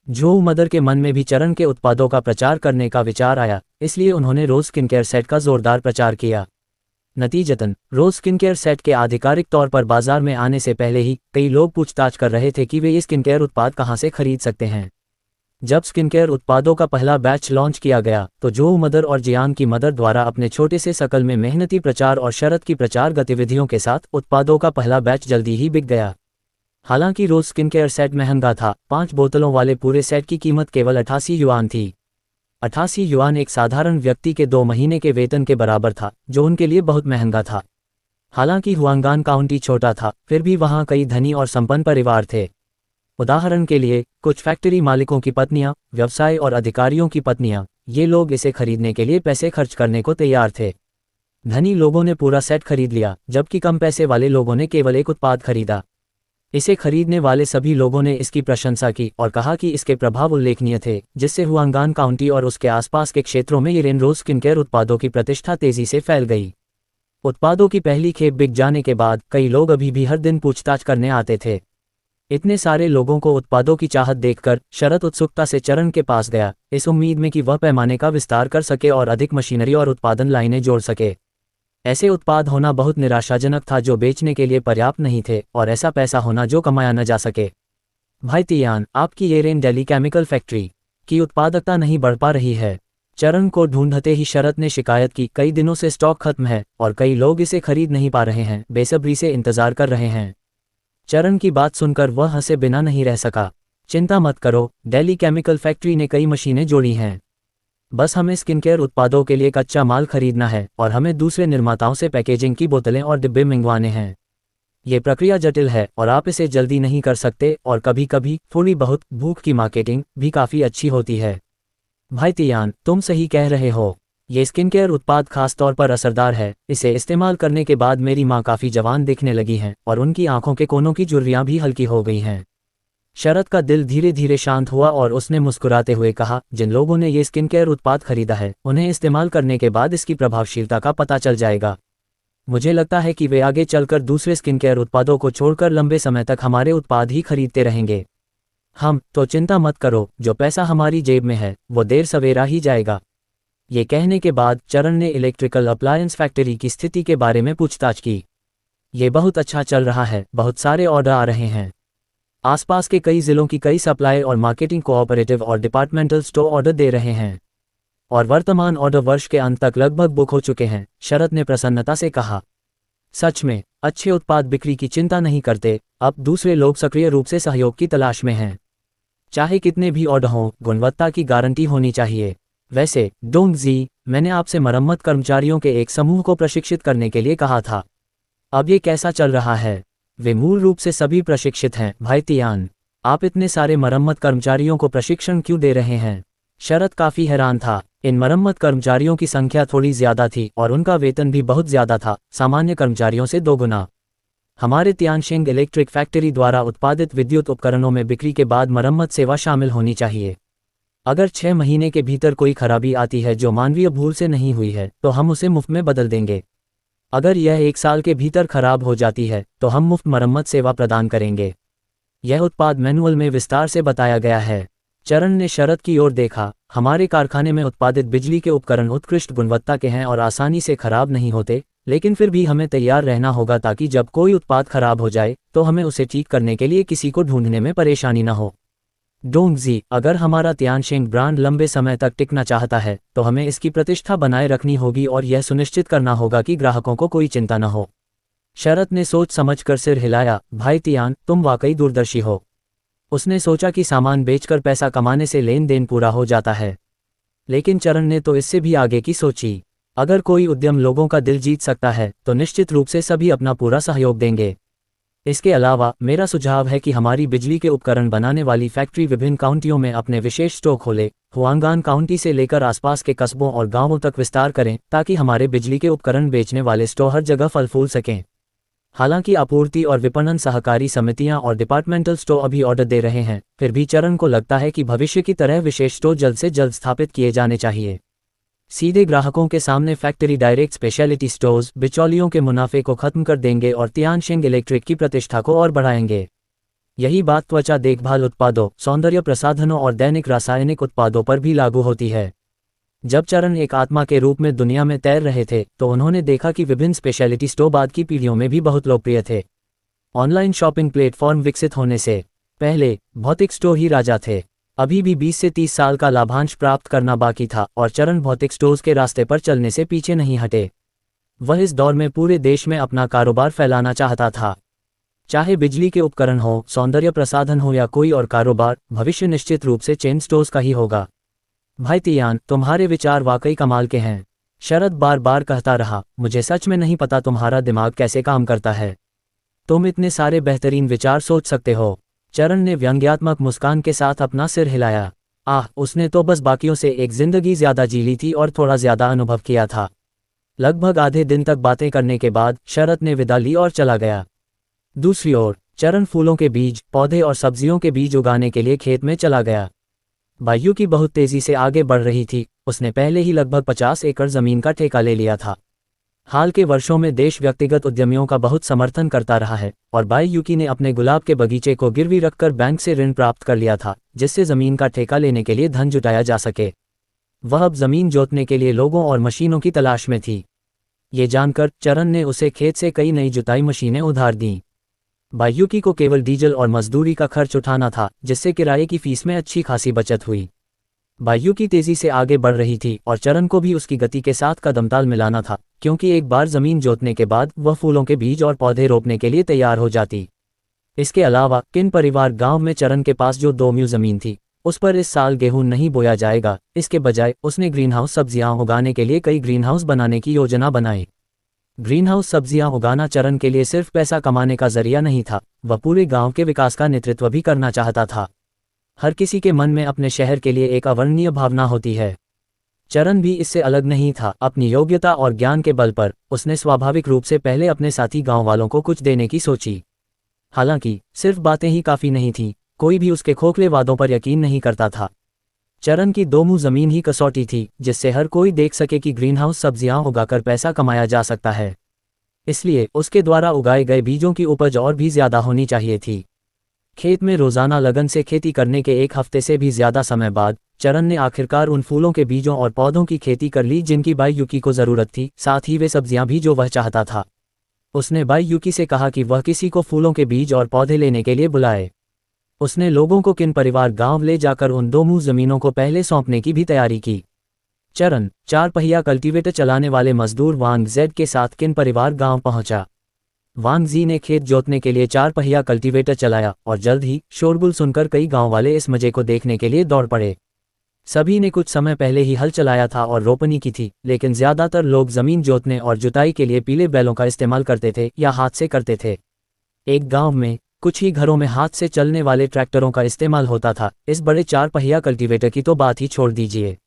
जो मदर के मन में भी चरण के उत्पादों का प्रचार करने का विचार आया, इसलिए उन्होंने रोज स्किनकेयर सेट का जोरदार प्रचार किया। नतीजतन रोज स्किनकेयर सेट के आधिकारिक तौर पर बाजार में आने से पहले ही कई लोग पूछताछ कर रहे थे कि वे ये स्किनकेयर उत्पाद कहां से खरीद सकते हैं। जब स्किनकेयर उत्पादों का पहला बैच लॉन्च किया गया तो जो मदर और जियांग की मदर द्वारा अपने छोटे से शकल में मेहनती प्रचार और शरत की प्रचार गतिविधियों के साथ उत्पादों का पहला बैच जल्दी ही बिक गया। हालांकि रोज स्किनकेयर सेट महंगा था। 5 बोतलों वाले पूरे सेट की कीमत केवल 88 युआन थी। 88 युआन एक साधारण व्यक्ति के 2 महीने के वेतन के बराबर था, जो उनके लिए बहुत महंगा था। हालांकि हुआंगान काउंटी छोटा था, फिर भी वहां कई धनी और संपन्न परिवार थे। उदाहरण के लिए कुछ फैक्ट्री मालिकों की पत्नियां, व्यवसाय और अधिकारियों की पत्नियां, ये लोग इसे खरीदने के लिए पैसे खर्च करने को तैयार थे। धनी लोगों ने पूरा सेट खरीद लिया, जबकि कम पैसे वाले लोगों ने केवल एक उत्पाद खरीदा। इसे खरीदने वाले सभी लोगों ने इसकी प्रशंसा की और कहा कि इसके प्रभाव उल्लेखनीय थे, जिससे हुआंगान काउंटी और उसके आसपास के क्षेत्रों में येरेन रोज स्किनकेयर उत्पादों की प्रतिष्ठा तेजी से फैल गई। उत्पादों की पहली खेप बिक जाने के बाद कई लोग अभी भी हर दिन पूछताछ करने आते थे। इतने सारे लोगों को उत्पादों की चाहत देखकर शरत उत्सुकता से चरण के पास गया, इस उम्मीद में कि वह पैमाने का विस्तार कर सके और अधिक मशीनरी और उत्पादन लाइनें जोड़ सके। ऐसे उत्पाद होना बहुत निराशाजनक था जो बेचने के लिए पर्याप्त नहीं थे, और ऐसा पैसा होना जो कमाया न जा सके। भाई तियान, आपकी येरेन डेली केमिकल फैक्ट्री की उत्पादकता नहीं बढ़ पा रही है। चरण को ढूंढते ही शरत ने शिकायत की, कई दिनों से स्टॉक खत्म है और कई लोग इसे खरीद नहीं पा रहे हैं, बेसब्री से इंतजार कर रहे हैं। चरण की बात सुनकर वह हंसे बिना नहीं रह सका। चिंता मत करो, डेली केमिकल फैक्ट्री ने कई मशीनें जोड़ी हैं। बस हमें स्किनकेयर उत्पादों के लिए कच्चा माल खरीदना है और हमें दूसरे निर्माताओं से पैकेजिंग की बोतलें और डिब्बे मंगवाने हैं। ये प्रक्रिया जटिल है और आप इसे जल्दी नहीं कर सकते, और कभी कभी थोड़ी बहुत भूख की मार्केटिंग भी काफ़ी अच्छी होती है। भाई तियान, तुम सही कह रहे हो। ये स्किनकेयर उत्पाद खास तौर पर असरदार है। इसे इस्तेमाल करने के बाद मेरी माँ काफ़ी जवान दिखने लगी हैं और उनकी आंखों के कोनों की झुर्रियाँ भी हल्की हो गई हैं। शरत का दिल धीरे धीरे शांत हुआ और उसने मुस्कुराते हुए कहा, जिन लोगों ने ये स्किनकेयर उत्पाद खरीदा है उन्हें इस्तेमाल करने के बाद इसकी प्रभावशीलता का पता चल जाएगा। मुझे लगता है कि वे आगे चलकर दूसरे स्किन केयर उत्पादों को छोड़कर लंबे समय तक हमारे उत्पाद ही खरीदते रहेंगे। तो चिंता मत करो, जो पैसा हमारी जेब में है वो देर सवेरा ही जाएगा। ये कहने के बाद चरण ने इलेक्ट्रिकल अप्लायंस फैक्ट्री की स्थिति के बारे में पूछताछ की। ये बहुत अच्छा चल रहा है, बहुत सारे ऑर्डर आ रहे हैं। आसपास के कई जिलों की कई सप्लाई और मार्केटिंग कोऑपरेटिव और डिपार्टमेंटल स्टोर ऑर्डर दे रहे हैं और वर्तमान ऑर्डर वर्ष के अंत तक लगभग बुक हो चुके हैं, शरद ने प्रसन्नता से कहा। सच में, अच्छे उत्पाद बिक्री की चिंता नहीं करते, अब दूसरे लोग सक्रिय रूप से सहयोग की तलाश में हैं। चाहे कितने भी ऑर्डर हों, गुणवत्ता की गारंटी होनी चाहिए। वैसे डोंग जी, मैंने आपसे मरम्मत कर्मचारियों के एक समूह को प्रशिक्षित करने के लिए कहा था। अब ये कैसा चल रहा है? वे मूल रूप से सभी प्रशिक्षित हैं, भाई तियान। आप इतने सारे मरम्मत कर्मचारियों को प्रशिक्षण क्यों दे रहे हैं? शरद काफी हैरान था। इन मरम्मत कर्मचारियों की संख्या थोड़ी ज्यादा थी और उनका वेतन भी बहुत ज्यादा था, सामान्य कर्मचारियों से 2 गुना। हमारे तियानशिंग इलेक्ट्रिक फैक्ट्री द्वारा उत्पादित विद्युत उपकरणों में बिक्री के बाद मरम्मत सेवा शामिल होनी चाहिए। अगर 6 महीने के भीतर कोई खराबी आती है जो मानवीय भूल से नहीं हुई है, तो हम उसे मुफ्त में बदल देंगे। अगर यह 1 साल के भीतर खराब हो जाती है तो हम मुफ्त मरम्मत सेवा प्रदान करेंगे। यह उत्पाद मैनुअल में विस्तार से बताया गया है। चरण ने शरद की ओर देखा। हमारे कारखाने में उत्पादित बिजली के उपकरण उत्कृष्ट गुणवत्ता के हैं और आसानी से खराब नहीं होते, लेकिन फिर भी हमें तैयार रहना होगा ताकि जब कोई उत्पाद खराब हो जाए तो हमें उसे ठीक करने के लिए किसी को ढूंढने में परेशानी न हो। डोंग जी, अगर हमारा तियानशिंग ब्रांड लंबे समय तक टिकना चाहता है तो हमें इसकी प्रतिष्ठा बनाए रखनी होगी और यह सुनिश्चित करना होगा कि ग्राहकों को कोई चिंता न हो। शरद ने सोच समझकर सिर हिलाया। भाई तियान, तुम वाकई दूरदर्शी हो। उसने सोचा कि सामान बेचकर पैसा कमाने से लेन देन पूरा हो जाता है, लेकिन चरण ने तो इससे भी आगे की सोची। अगर कोई उद्यम लोगों का दिल जीत सकता है तो निश्चित रूप से सभी अपना पूरा सहयोग देंगे। इसके अलावा मेरा सुझाव है कि हमारी बिजली के उपकरण बनाने वाली फैक्ट्री विभिन्न काउंटियों में अपने विशेष स्टॉक खोले, हुआंगान काउंटी से लेकर आसपास के कस्बों और गांवों तक विस्तार करें ताकि हमारे बिजली के उपकरण बेचने वाले स्टोर हर जगह फल फूल सकें। हालांकि आपूर्ति और विपणन सहकारी समितियां और डिपार्टमेंटल स्टोर अभी ऑर्डर दे रहे हैं, फिर भी चरण को लगता है कि भविष्य की तरह विशेष स्टोर जल्द से जल्द स्थापित किए जाने चाहिए। सीधे ग्राहकों के सामने फैक्ट्री डायरेक्ट स्पेशलिटी स्टोर्स बिचौलियों के मुनाफे को खत्म कर देंगे और तियानशिंग इलेक्ट्रिक की प्रतिष्ठा को और बढ़ाएंगे। यही बात त्वचा देखभाल उत्पादों, सौंदर्य प्रसाधनों और दैनिक रासायनिक उत्पादों पर भी लागू होती है। जब चरण एक आत्मा के रूप में दुनिया में तैर रहे थे तो उन्होंने देखा कि विभिन्न स्पेशलिटी स्टोर बाद की पीढ़ियों में भी बहुत लोकप्रिय थे। ऑनलाइन शॉपिंग प्लेटफॉर्म विकसित होने से पहले भौतिक स्टोर ही राजा थे। अभी भी 20 से 30 साल का लाभांश प्राप्त करना बाकी था और चरण भौतिक स्टोर्स के रास्ते पर चलने से पीछे नहीं हटे। वह इस दौर में पूरे देश में अपना कारोबार फैलाना चाहता था। चाहे बिजली के उपकरण हो, सौंदर्य प्रसाधन हो या कोई और कारोबार, भविष्य निश्चित रूप से चेन स्टोर्स का ही होगा। भाई तियान, तुम्हारे विचार वाकई कमाल के हैं। शरद बार बार कहता रहा, मुझे सच में नहीं पता तुम्हारा दिमाग कैसे काम करता है। तुम इतने सारे बेहतरीन विचार सोच सकते हो। चरण ने व्यंग्यात्मक मुस्कान के साथ अपना सिर हिलाया। उसने तो बस बाकियों से एक जिंदगी ज्यादा जी ली थी और थोड़ा ज्यादा अनुभव किया था। लगभग आधे दिन तक बातें करने के बाद शरद ने विदा ली और चला गया। दूसरी ओर चरण फूलों के बीज, पौधे और सब्जियों के बीज उगाने के लिए खेत में चला गया। वायु की बहुत तेजी से आगे बढ़ रही थी। उसने पहले ही लगभग 50 एकड़ जमीन का ठेका ले लिया था। हाल के वर्षों में देश व्यक्तिगत उद्यमियों का बहुत समर्थन करता रहा है और बाई यूकी ने अपने गुलाब के बगीचे को गिरवी रखकर बैंक से ऋण प्राप्त कर लिया था, जिससे जमीन का ठेका लेने के लिए धन जुटाया जा सके। वह अब जमीन जोतने के लिए लोगों और मशीनों की तलाश में थी। ये जानकर चरण ने उसे खेत से कई नई जुताई मशीनें उधार दीं। बायूकी को केवल डीजल और मजदूरी का खर्च उठाना था, जिससे किराए की फीस में अच्छी खासी बचत हुई। बायूकी तेजी से आगे बढ़ रही थी और चरण को भी उसकी गति के साथ कदमताल मिलाना था, क्योंकि एक बार जमीन जोतने के बाद वह फूलों के बीज और पौधे रोपने के लिए तैयार हो जाती। इसके अलावा किन परिवार गांव में चरण के पास जो 2 म्यू जमीन थी, उस पर इस साल गेहूं नहीं बोया जाएगा। इसके बजाय उसने ग्रीनहाउस सब्जियां उगाने के लिए कई ग्रीनहाउस बनाने की योजना बनाई। ग्रीनहाउस सब्जियां उगाना चरण के लिए सिर्फ पैसा कमाने का जरिया नहीं था, वह पूरे गांव के विकास का नेतृत्व भी करना चाहता था। हर किसी के मन में अपने शहर के लिए एक अवर्णनीय भावना होती है। चरण भी इससे अलग नहीं था। अपनी योग्यता और ज्ञान के बल पर उसने स्वाभाविक रूप से पहले अपने साथी गांव वालों को कुछ देने की सोची। हालांकि सिर्फ बातें ही काफी नहीं थीं, कोई भी उसके खोखले वादों पर यकीन नहीं करता था। चरण की 2 मुंह जमीन ही कसौटी थी, जिससे हर कोई देख सके कि ग्रीनहाउस सब्जियां उगाकर पैसा कमाया जा सकता है। इसलिए उसके द्वारा उगाए गए बीजों की उपज और भी ज्यादा होनी चाहिए थी। खेत में रोजाना लगन से खेती करने के एक हफ्ते से भी ज्यादा समय बाद चरण ने आखिरकार उन फूलों के बीजों और पौधों की खेती कर ली जिनकी बाई युकी को जरूरत थी, साथ ही वे सब्जियां भी जो वह चाहता था। उसने बाई युकी से कहा कि वह किसी को फूलों के बीज और पौधे लेने के लिए बुलाए। उसने लोगों को किन परिवार गांव ले जाकर उन 2 मुंह जमीनों को पहले सौंपने की भी तैयारी की। चरण 4 पहिया कल्टीवेटर चलाने वाले मजदूर वांग जेड के साथ किन परिवार गांव पहुंचा। वांग जी ने खेत जोतने के लिए 4 पहिया कल्टीवेटर चलाया और जल्द ही शोरगुल सुनकर कई गांव वाले इस मजे को देखने के लिए दौड़ पड़े। सभी ने कुछ समय पहले ही हल चलाया था और रोपनी की थी, लेकिन ज्यादातर लोग जमीन जोतने और जुताई के लिए पीले बैलों का इस्तेमाल करते थे या हाथ से करते थे। एक गांव में कुछ ही घरों में हाथ से चलने वाले ट्रैक्टरों का इस्तेमाल होता था। इस बड़े 4 पहिया कल्टीवेटर की तो बात ही छोड़ दीजिए,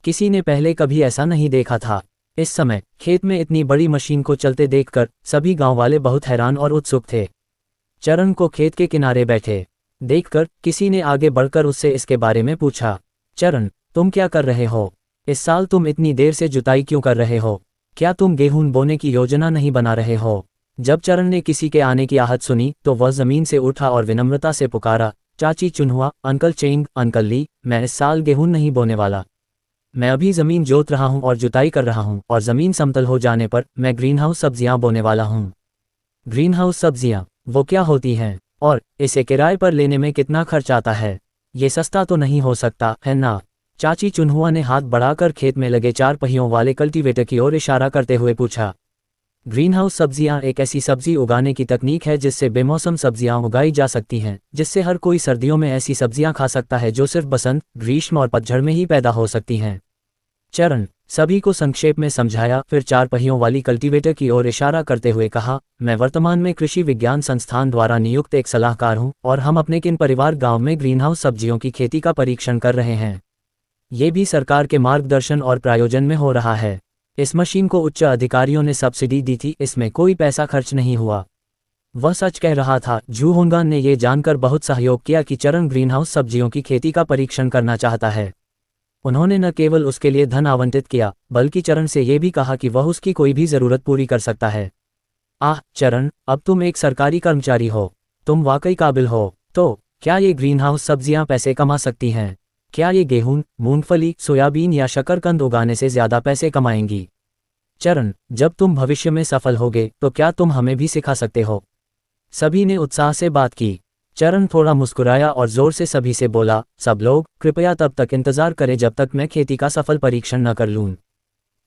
किसी ने पहले कभी ऐसा नहीं देखा था। इस समय खेत में इतनी बड़ी मशीन को चलते देखकर सभी गांव वाले बहुत हैरान और उत्सुक थे। चरण को खेत के किनारे बैठे देखकर किसी ने आगे बढ़कर उससे इसके बारे में पूछा। चरण, तुम क्या कर रहे हो? इस साल तुम इतनी देर से जुताई क्यों कर रहे हो? क्या तुम गेहूं बोने की योजना नहीं बना रहे हो? जब चरण ने किसी के आने की आहट सुनी तो वह जमीन से उठा और विनम्रता से पुकारा, चाची चुनहुआ, अंकल चेंग, अंकल ली, मैं इस साल गेहूं नहीं बोने वाला। मैं अभी जमीन जोत रहा हूं और जुताई कर रहा हूं और जमीन समतल हो जाने पर मैं ग्रीनहाउस सब्जियां बोने वाला हूं। ग्रीनहाउस सब्जियां वो क्या होती हैं और इसे किराए पर लेने में कितना खर्च आता है? ये सस्ता तो नहीं हो सकता है ना? चाची चुनहुआ ने हाथ बढ़ाकर खेत में लगे 4 पहियों वाले कल्टीवेटर की ओर इशारा करते हुए पूछा। ग्रीनहाउस सब्जियां एक ऐसी सब्जी उगाने की तकनीक है जिससे बेमौसम सब्जियां उगाई जा सकती हैं, जिससे हर कोई सर्दियों में ऐसी सब्जियां खा सकता है जो सिर्फ बसंत, ग्रीष्म और पतझड़ में ही पैदा हो सकती हैं। चरण सभी को संक्षेप में समझाया, फिर 4 पहियों वाली कल्टीवेटर की ओर इशारा करते हुए कहा, मैं वर्तमान में कृषि विज्ञान संस्थान द्वारा नियुक्त एक सलाहकार हूं और हम अपने किन परिवार गांव में ग्रीनहाउस सब्जियों की खेती का परीक्षण कर रहे हैं। ये भी सरकार के मार्गदर्शन और प्रायोजन में हो रहा है। इस मशीन को उच्च अधिकारियों ने सब्सिडी दी थी, इसमें कोई पैसा खर्च नहीं हुआ। वह सच कह रहा था। जू होंगान ने यह जानकर बहुत सहयोग किया कि चरण ग्रीनहाउस सब्जियों की खेती का परीक्षण करना चाहता है। उन्होंने न केवल उसके लिए धन आवंटित किया, बल्कि चरण से यह भी कहा कि वह उसकी कोई भी जरूरत पूरी कर सकता है। आह चरण, अब तुम एक सरकारी कर्मचारी हो, तुम वाकई काबिल हो। तो क्या ये ग्रीनहाउस सब्जियां पैसे कमा सकती हैं? क्या ये गेहूं, मूंगफली, सोयाबीन या शकरकंद उगाने से ज्यादा पैसे कमाएंगी? चरण, जब तुम भविष्य में सफल होगे तो क्या तुम हमें भी सिखा सकते हो? सभी ने उत्साह से बात की। चरण थोड़ा मुस्कुराया और जोर से सभी से बोला, सब लोग कृपया तब तक इंतजार करें जब तक मैं खेती का सफल परीक्षण न कर लूं।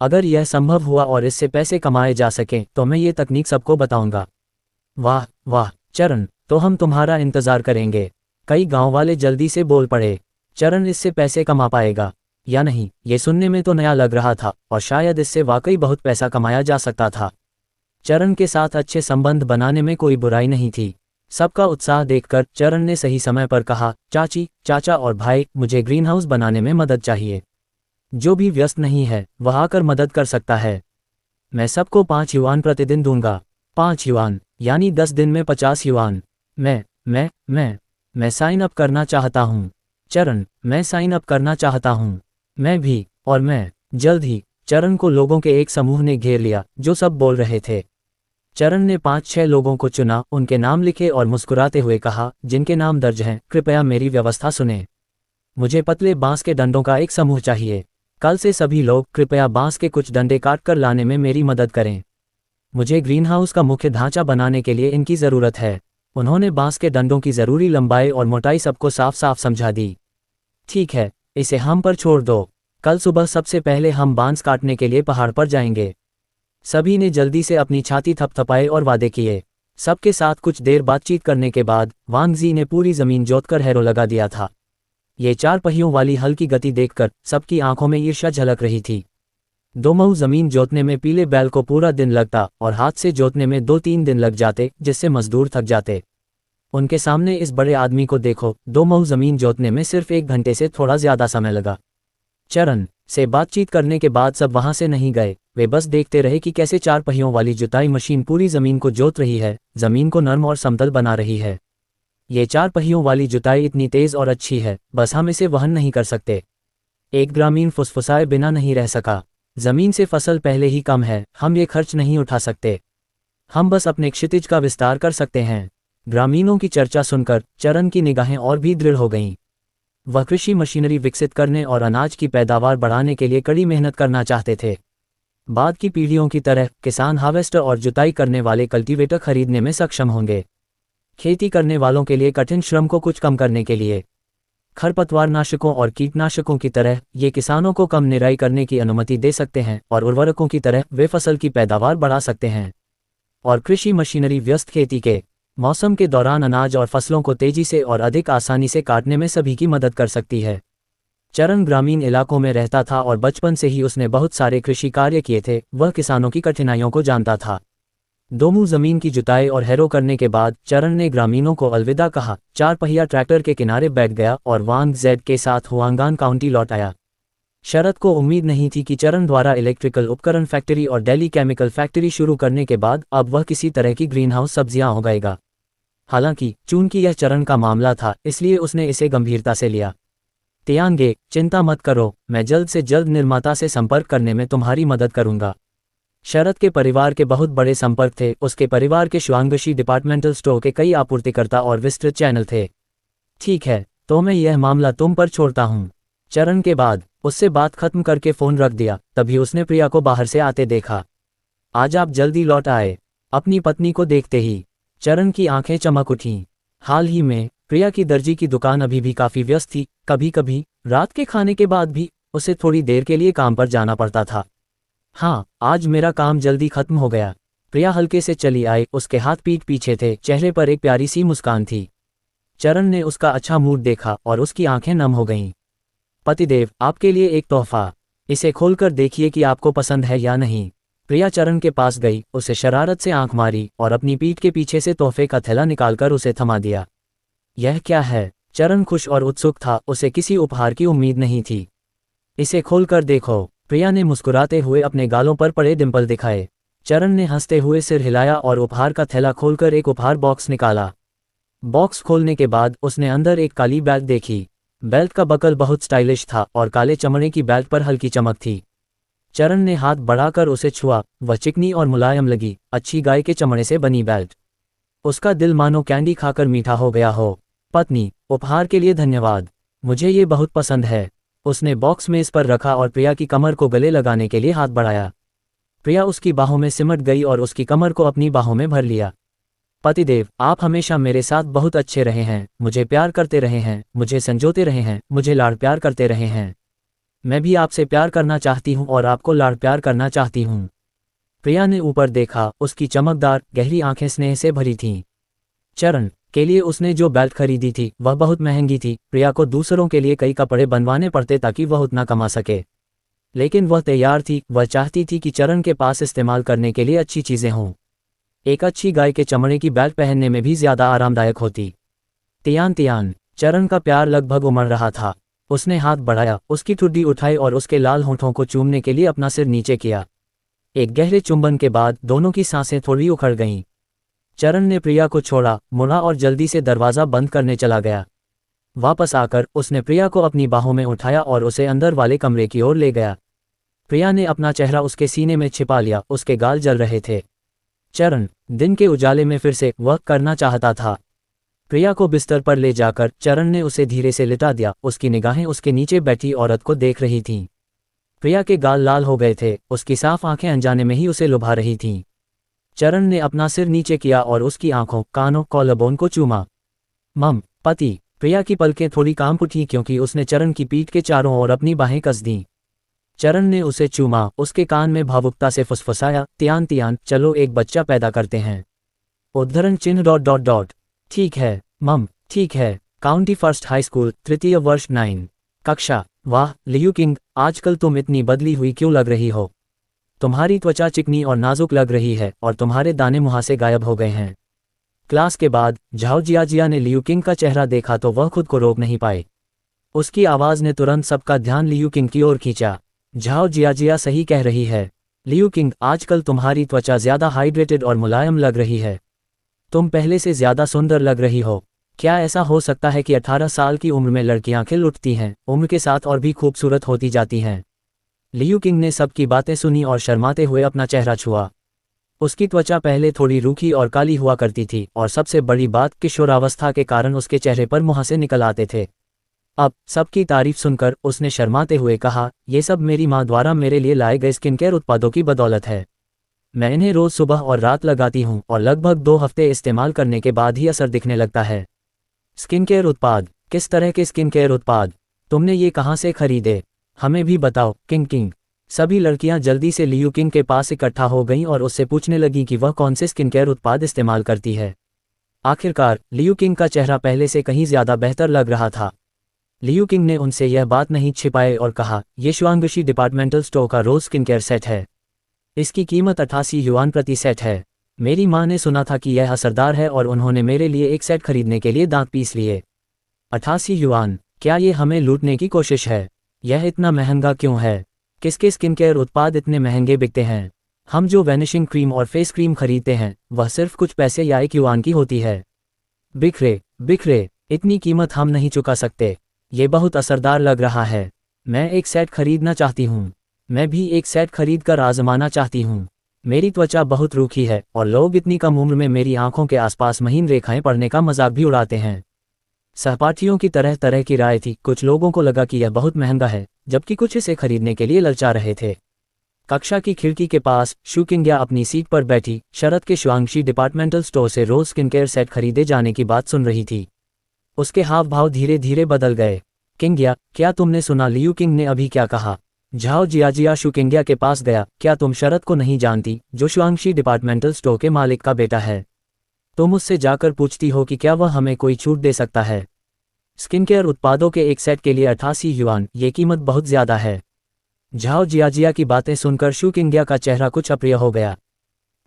अगर यह संभव हुआ और इससे पैसे कमाए जा सकें तो मैं ये तकनीक सबको बताऊंगा। वाह वाह चरण, तो हम तुम्हारा इंतजार करेंगे। कई गांव वाले जल्दी से बोल पड़े। चरण इससे पैसे कमा पाएगा या नहीं, ये सुनने में तो नया लग रहा था और शायद इससे वाकई बहुत पैसा कमाया जा सकता था। चरण के साथ अच्छे संबंध बनाने में कोई बुराई नहीं थी। सबका उत्साह देखकर चरण ने सही समय पर कहा, चाची, चाचा और भाई, मुझे ग्रीनहाउस बनाने में मदद चाहिए। जो भी व्यस्त नहीं है वह आकर मदद कर सकता है। मैं सबको 5 युआन प्रतिदिन दूंगा। 5 युआन यानी 10 दिन में 50 युआन। मैं साइन अप करना चाहता हूँ। चरण, मैं साइन अप करना चाहता हूँ। मैं भी, और मैं। जल्द ही चरण को लोगों के एक समूह ने घेर लिया जो सब बोल रहे थे। चरण ने 5-6 लोगों को चुना, उनके नाम लिखे और मुस्कुराते हुए कहा, जिनके नाम दर्ज हैं, कृपया मेरी व्यवस्था सुने। मुझे पतले बांस के डंडों का एक समूह चाहिए। कल से सभी लोग कृपया बांस के कुछ डंडे काटकर लाने में मेरी मदद करें। मुझे ग्रीनहाउस का मुख्य ढांचा बनाने के लिए इनकी ज़रूरत है। उन्होंने बांस के डंडों की ज़रूरी लंबाई और मोटाई सबको साफ साफ समझा दी। ठीक है, इसे हम पर छोड़ दो। कल सुबह सबसे पहले हम बांस काटने के लिए पहाड़ पर जाएंगे। सभी ने जल्दी से अपनी छाती थपथपाए और वादे किए। सबके साथ कुछ देर बातचीत करने के बाद वांग जी ने पूरी जमीन जोतकर हैरो लगा दिया था। ये 4 पहियों वाली हल की गति देखकर सबकी आंखों में ईर्ष्या झलक रही थी। 2 मऊ जमीन जोतने में पीले बैल को पूरा दिन लगता और हाथ से जोतने में 2-3 दिन लग जाते, जिससे मजदूर थक जाते। उनके सामने इस बड़े आदमी को देखो, 2 मऊ जमीन जोतने में सिर्फ 1 घंटे से थोड़ा ज्यादा समय लगा। चरण से बातचीत करने के बाद सब वहां से नहीं गए। वे बस देखते रहे कि कैसे 4 पहियों वाली जुताई मशीन पूरी जमीन को जोत रही है, जमीन को नर्म और समतल बना रही है। ये 4 पहियों वाली जुताई इतनी तेज और अच्छी है, बस हम इसे वहन नहीं कर सकते। एक ग्रामीण फुसफुसाए बिना नहीं रह सका। जमीन से फसल पहले ही कम है, हम ये खर्च नहीं उठा सकते। हम बस अपने क्षितिज का विस्तार कर सकते हैं। ग्रामीणों की चर्चा सुनकर चरण की निगाहें और भी दृढ़ हो गईं। वह कृषि मशीनरी विकसित करने और अनाज की पैदावार बढ़ाने के लिए कड़ी मेहनत करना चाहते थे। बाद की पीढ़ियों की तरह किसान हार्वेस्टर और जुताई करने वाले कल्टीवेटर खरीदने में सक्षम होंगे। खेती करने वालों के लिए कठिन श्रम को कुछ कम करने के लिए खरपतवारनाशकों और कीटनाशकों की तरह ये किसानों को कम निराई करने की अनुमति दे सकते हैं और उर्वरकों की तरह वे फसल की पैदावार बढ़ा सकते हैं। और कृषि मशीनरी व्यस्त खेती के मौसम के दौरान अनाज और फसलों को तेजी से और अधिक आसानी से काटने में सभी की मदद कर सकती है। चरण ग्रामीण इलाकों में रहता था और बचपन से ही उसने बहुत सारे कृषि कार्य किए थे। वह किसानों की कठिनाइयों को जानता था। दोमू जमीन की जुताई और हैरो करने के बाद चरण ने ग्रामीणों को अलविदा कहा, 4 पहिया ट्रैक्टर के किनारे बैठ गया और वांग जेड के साथ हुआंगान काउंटी लौट आया। शरद को उम्मीद नहीं थी कि चरण द्वारा इलेक्ट्रिकल उपकरण फैक्ट्री और डेली केमिकल फैक्ट्री शुरू करने के बाद अब वह किसी तरह की ग्रीनहाउस सब्जियां उगाएगा। हालांकि चूंकि यह चरण का मामला था, इसलिए उसने इसे गंभीरता से लिया। तियांगे, चिंता मत करो, मैं जल्द से जल्द निर्माता से संपर्क करने में तुम्हारी मदद करूंगा। शरद के परिवार के बहुत बड़े संपर्क थे। उसके परिवार के श्वांगशी डिपार्टमेंटल स्टोर के कई आपूर्तिकर्ता और विस्तृत चैनल थे। ठीक है, तो मैं यह मामला तुम पर छोड़ता हूँ। चरण के बाद उससे बात खत्म करके फोन रख दिया। तभी उसने प्रिया को बाहर से आते देखा। आज आप जल्दी लौट आए। अपनी पत्नी को देखते ही चरण की आंखें चमक उठीं। हाल ही में प्रिया की दर्जी की दुकान अभी भी काफी व्यस्त थी। कभी कभी रात के खाने के बाद भी उसे थोड़ी देर के लिए काम पर जाना पड़ता था। हाँ, आज मेरा काम जल्दी खत्म हो गया। प्रिया हल्के से चली आई। उसके हाथ पीठ पीछे थे, चेहरे पर एक प्यारी सी मुस्कान थी। चरण ने उसका अच्छा मूड देखा और उसकी आंखें नम हो गईं। पतिदेव, आपके लिए एक तोहफा। इसे खोलकर देखिए कि आपको पसंद है या नहीं। प्रिया चरण के पास गई, उसे शरारत से आंख मारी और अपनी पीठ के पीछे से तोहफे का थैला निकालकर उसे थमा दिया। यह क्या है? चरण खुश और उत्सुक था। उसे किसी उपहार की उम्मीद नहीं थी। इसे खोलकर देखो। प्रिया ने मुस्कुराते हुए अपने गालों पर पड़े डिंपल दिखाए। चरण ने हंसते हुए सिर हिलाया और उपहार का थैला खोलकर एक उपहार बॉक्स निकाला। बॉक्स खोलने के बाद उसने अंदर एक काली बेल्ट देखी। बेल्ट का बकल बहुत स्टाइलिश था और काले चमड़े की बेल्ट पर हल्की चमक थी। चरण ने हाथ बढ़ाकर उसे छुआ। वह चिकनी और मुलायम लगी, अच्छी गाय के चमड़े से बनी बेल्ट। उसका दिल मानो कैंडी खाकर मीठा हो गया हो। पत्नी, उपहार के लिए धन्यवाद, मुझे ये बहुत पसंद है। उसने बॉक्स में इस पर रखा और प्रिया की कमर को गले लगाने के लिए हाथ बढ़ाया। प्रिया उसकी बाहों में सिमट गई और उसकी कमर को अपनी बाहों में भर लिया। पतिदेव, आप हमेशा मेरे साथ बहुत अच्छे रहे हैं, मुझे प्यार करते रहे हैं, मुझे संजोते रहे हैं, मुझे लाड़ प्यार करते रहे हैं। मैं भी आपसे प्यार करना चाहती हूँ और आपको लाड़ प्यार करना चाहती हूँ। प्रिया ने ऊपर देखा। उसकी चमकदार गहरी आंखें स्नेह से भरी थीं। चरण के लिए उसने जो बेल्ट खरीदी थी वह बहुत महंगी थी। प्रिया को दूसरों के लिए कई कपड़े बनवाने पड़ते ताकि वह उतना कमा सके, लेकिन वह तैयार थी। वह चाहती थी कि चरण के पास इस्तेमाल करने के लिए अच्छी चीजें हों। एक अच्छी गाय के चमड़े की बेल्ट पहनने में भी ज्यादा आरामदायक होती। तियान, चरण का प्यार लगभग उमड़ रहा था। उसने हाथ बढ़ाया, उसकी ठुड्डी उठाई और उसके लाल होंठों को चूमने के लिए अपना सिर नीचे किया। एक गहरे चुंबन के बाद दोनों की सांसें थोड़ी उखड़ गईं। चरण ने प्रिया को छोड़ा, मुड़ा और जल्दी से दरवाजा बंद करने चला गया। वापस आकर उसने प्रिया को अपनी बाहों में उठाया और उसे अंदर वाले कमरे की ओर ले गया। प्रिया ने अपना चेहरा उसके सीने में छिपा लिया। उसके गाल जल रहे थे। चरण दिन के उजाले में फिर से वर्क करना चाहता था। प्रिया को बिस्तर पर ले जाकर चरण ने उसे धीरे से लिटा दिया। उसकी निगाहें उसके नीचे बैठी औरत को देख रही थीं। प्रिया के गाल लाल हो गए थे। उसकी साफ आंखें अनजाने में ही उसे लुभा रही थीं। चरण ने अपना सिर नीचे किया और उसकी आंखों, कानों, कॉलरबोन को चूमा। मम, पति। प्रिया की पलकें थोड़ी कांप उठी क्योंकि उसने चरण की पीठ के चारों ओर अपनी बाहें कस दीं। चरण ने उसे चूमा, उसके कान में भावुकता से फुसफुसाया, तियान, चलो एक बच्चा पैदा करते हैं। उद्धरण चिन्ह ... ठीक है मम, ठीक है। काउंटी फर्स्ट हाई स्कूल, तृतीय वर्ष 9 कक्षा। वाह लियू किंग, आजकल तुम इतनी बदली हुई क्यों लग रही हो? तुम्हारी त्वचा चिकनी और नाजुक लग रही है और तुम्हारे दाने मुहासे गायब हो गए हैं। क्लास के बाद झाओ जियाजिया ने लियू किंग का चेहरा देखा तो वह खुद को रोक नहीं पाए। उसकी आवाज ने तुरंत सबका ध्यान लियू किंग की ओर खींचा। झाओ जियाजिया सही कह रही है लियू किंग, आजकल तुम्हारी त्वचा ज्यादा हाइड्रेटेड और मुलायम लग रही है। तुम पहले से ज्यादा सुंदर लग रही हो। क्या ऐसा हो सकता है कि 18 साल की उम्र में लड़कियां खिल उठती हैं, उम्र के साथ और भी खूबसूरत होती जाती हैं? लियू किंग ने सबकी बातें सुनी और शर्माते हुए अपना चेहरा छुआ। उसकी त्वचा पहले थोड़ी रूखी और काली हुआ करती थी और सबसे बड़ी बात किशोरावस्था के कारण उसके चेहरे पर मुहासे निकल आते थे। अब सबकी तारीफ सुनकर उसने शर्माते हुए कहा, ये सब मेरी माँ द्वारा मेरे लिए लाए गए स्किन केयर उत्पादों की बदौलत है। मैं इन्हें रोज सुबह और रात लगाती हूँ और लगभग 2 हफ्ते इस्तेमाल करने के बाद ही असर दिखने लगता है। स्किन केयर उत्पाद? किस तरह के स्किन केयर उत्पाद? तुमने ये कहाँ से खरीदे? हमें भी बताओ। किंग। सभी लड़कियां जल्दी से लियू किंग के पास इकट्ठा हो गईं और उससे पूछने लगीं कि वह कौन से स्किन केयर उत्पाद इस्तेमाल करती है। आखिरकार लियू किंग का चेहरा पहले से कहीं ज्यादा बेहतर लग रहा था। लियू किंग ने उनसे यह बात नहीं छिपाई और कहा, यह शुआंगशी डिपार्टमेंटल स्टोर का रोज स्किन केयर सेट है। इसकी कीमत 88 युआन प्रति सेट है। मेरी माँ ने सुना था कि यह असरदार है और उन्होंने मेरे लिए एक सेट खरीदने के लिए दांत पीस लिए। 88 युआन? क्या ये हमें लूटने की कोशिश है? यह इतना महंगा क्यों है? किसके स्किन केयर उत्पाद इतने महंगे बिकते हैं? हम जो वैनिशिंग क्रीम और फेस क्रीम खरीदते हैं वह सिर्फ कुछ पैसे या 1 युआन की होती है। बिखरे, इतनी कीमत हम नहीं चुका सकते। ये बहुत असरदार लग रहा है। मैं एक सेट खरीदना चाहती हूँ। मैं भी एक सेट खरीद कर आजमाना चाहती हूँ। मेरी त्वचा बहुत रूखी है और लोग इतनी कम उम्र में मेरी आंखों के आसपास महीन रेखाएं पड़ने का मजाक भी उड़ाते हैं। सहपाठियों की तरह तरह की राय थी। कुछ लोगों को लगा कि यह बहुत महंगा है, जबकि कुछ इसे खरीदने के लिए ललचा रहे थे। कक्षा की खिड़की के पास शू किंग्या अपनी सीट पर बैठी शरद के शुआंगशी डिपार्टमेंटल स्टोर से रोज स्किन केयर सेट खरीदे जाने की बात सुन रही थी। उसके हाव भाव धीरे धीरे बदल गए। किंग्या, क्या तुमने सुना लियू किंग ने अभी क्या कहा? झाओ जियाजिया शू किंग्या के पास गया। क्या तुम शरद को नहीं जानती, जो शुआंगशी डिपार्टमेंटल स्टोर के मालिक का बेटा है? तुम उससे जाकर पूछती हो कि क्या वह हमें कोई छूट दे सकता है? स्किन केयर उत्पादों के एक सेट के लिए 88 युआन, ये कीमत बहुत ज्यादा है। झाओ जियाजिया की बातें सुनकर शू किंग्या का चेहरा कुछ अप्रिय हो गया।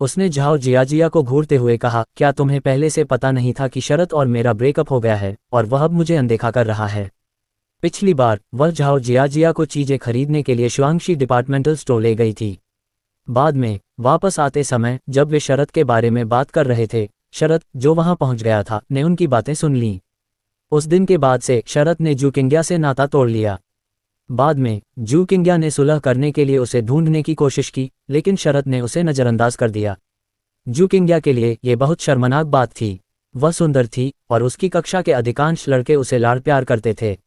उसने झाओ जियाजिया को घूरते हुए कहा, क्या तुम्हें पहले से पता नहीं था कि शरद और मेरा ब्रेकअप हो गया है और वह अब मुझे अनदेखा कर रहा है? पिछली बार वह झाओ जियाजिया को चीजें खरीदने के लिए शुआंगशी डिपार्टमेंटल स्टोर ले गई थी। बाद में वापस आते समय जब वे शरद के बारे में बात कर रहे थे, शरद, जो वहां पहुंच गया था, ने उनकी बातें सुन लीं। उस दिन के बाद से शरद ने जू किंग्या से नाता तोड़ लिया। बाद में जू किंग्या ने सुलह करने के लिए उसे ढूंढने की कोशिश की, लेकिन शरद ने उसे नजरअंदाज कर दिया। जू किंग्या के लिए यह बहुत शर्मनाक बात थी। वह सुंदर थी और उसकी कक्षा के अधिकांश लड़के उसे लाड़ प्यार करते थे।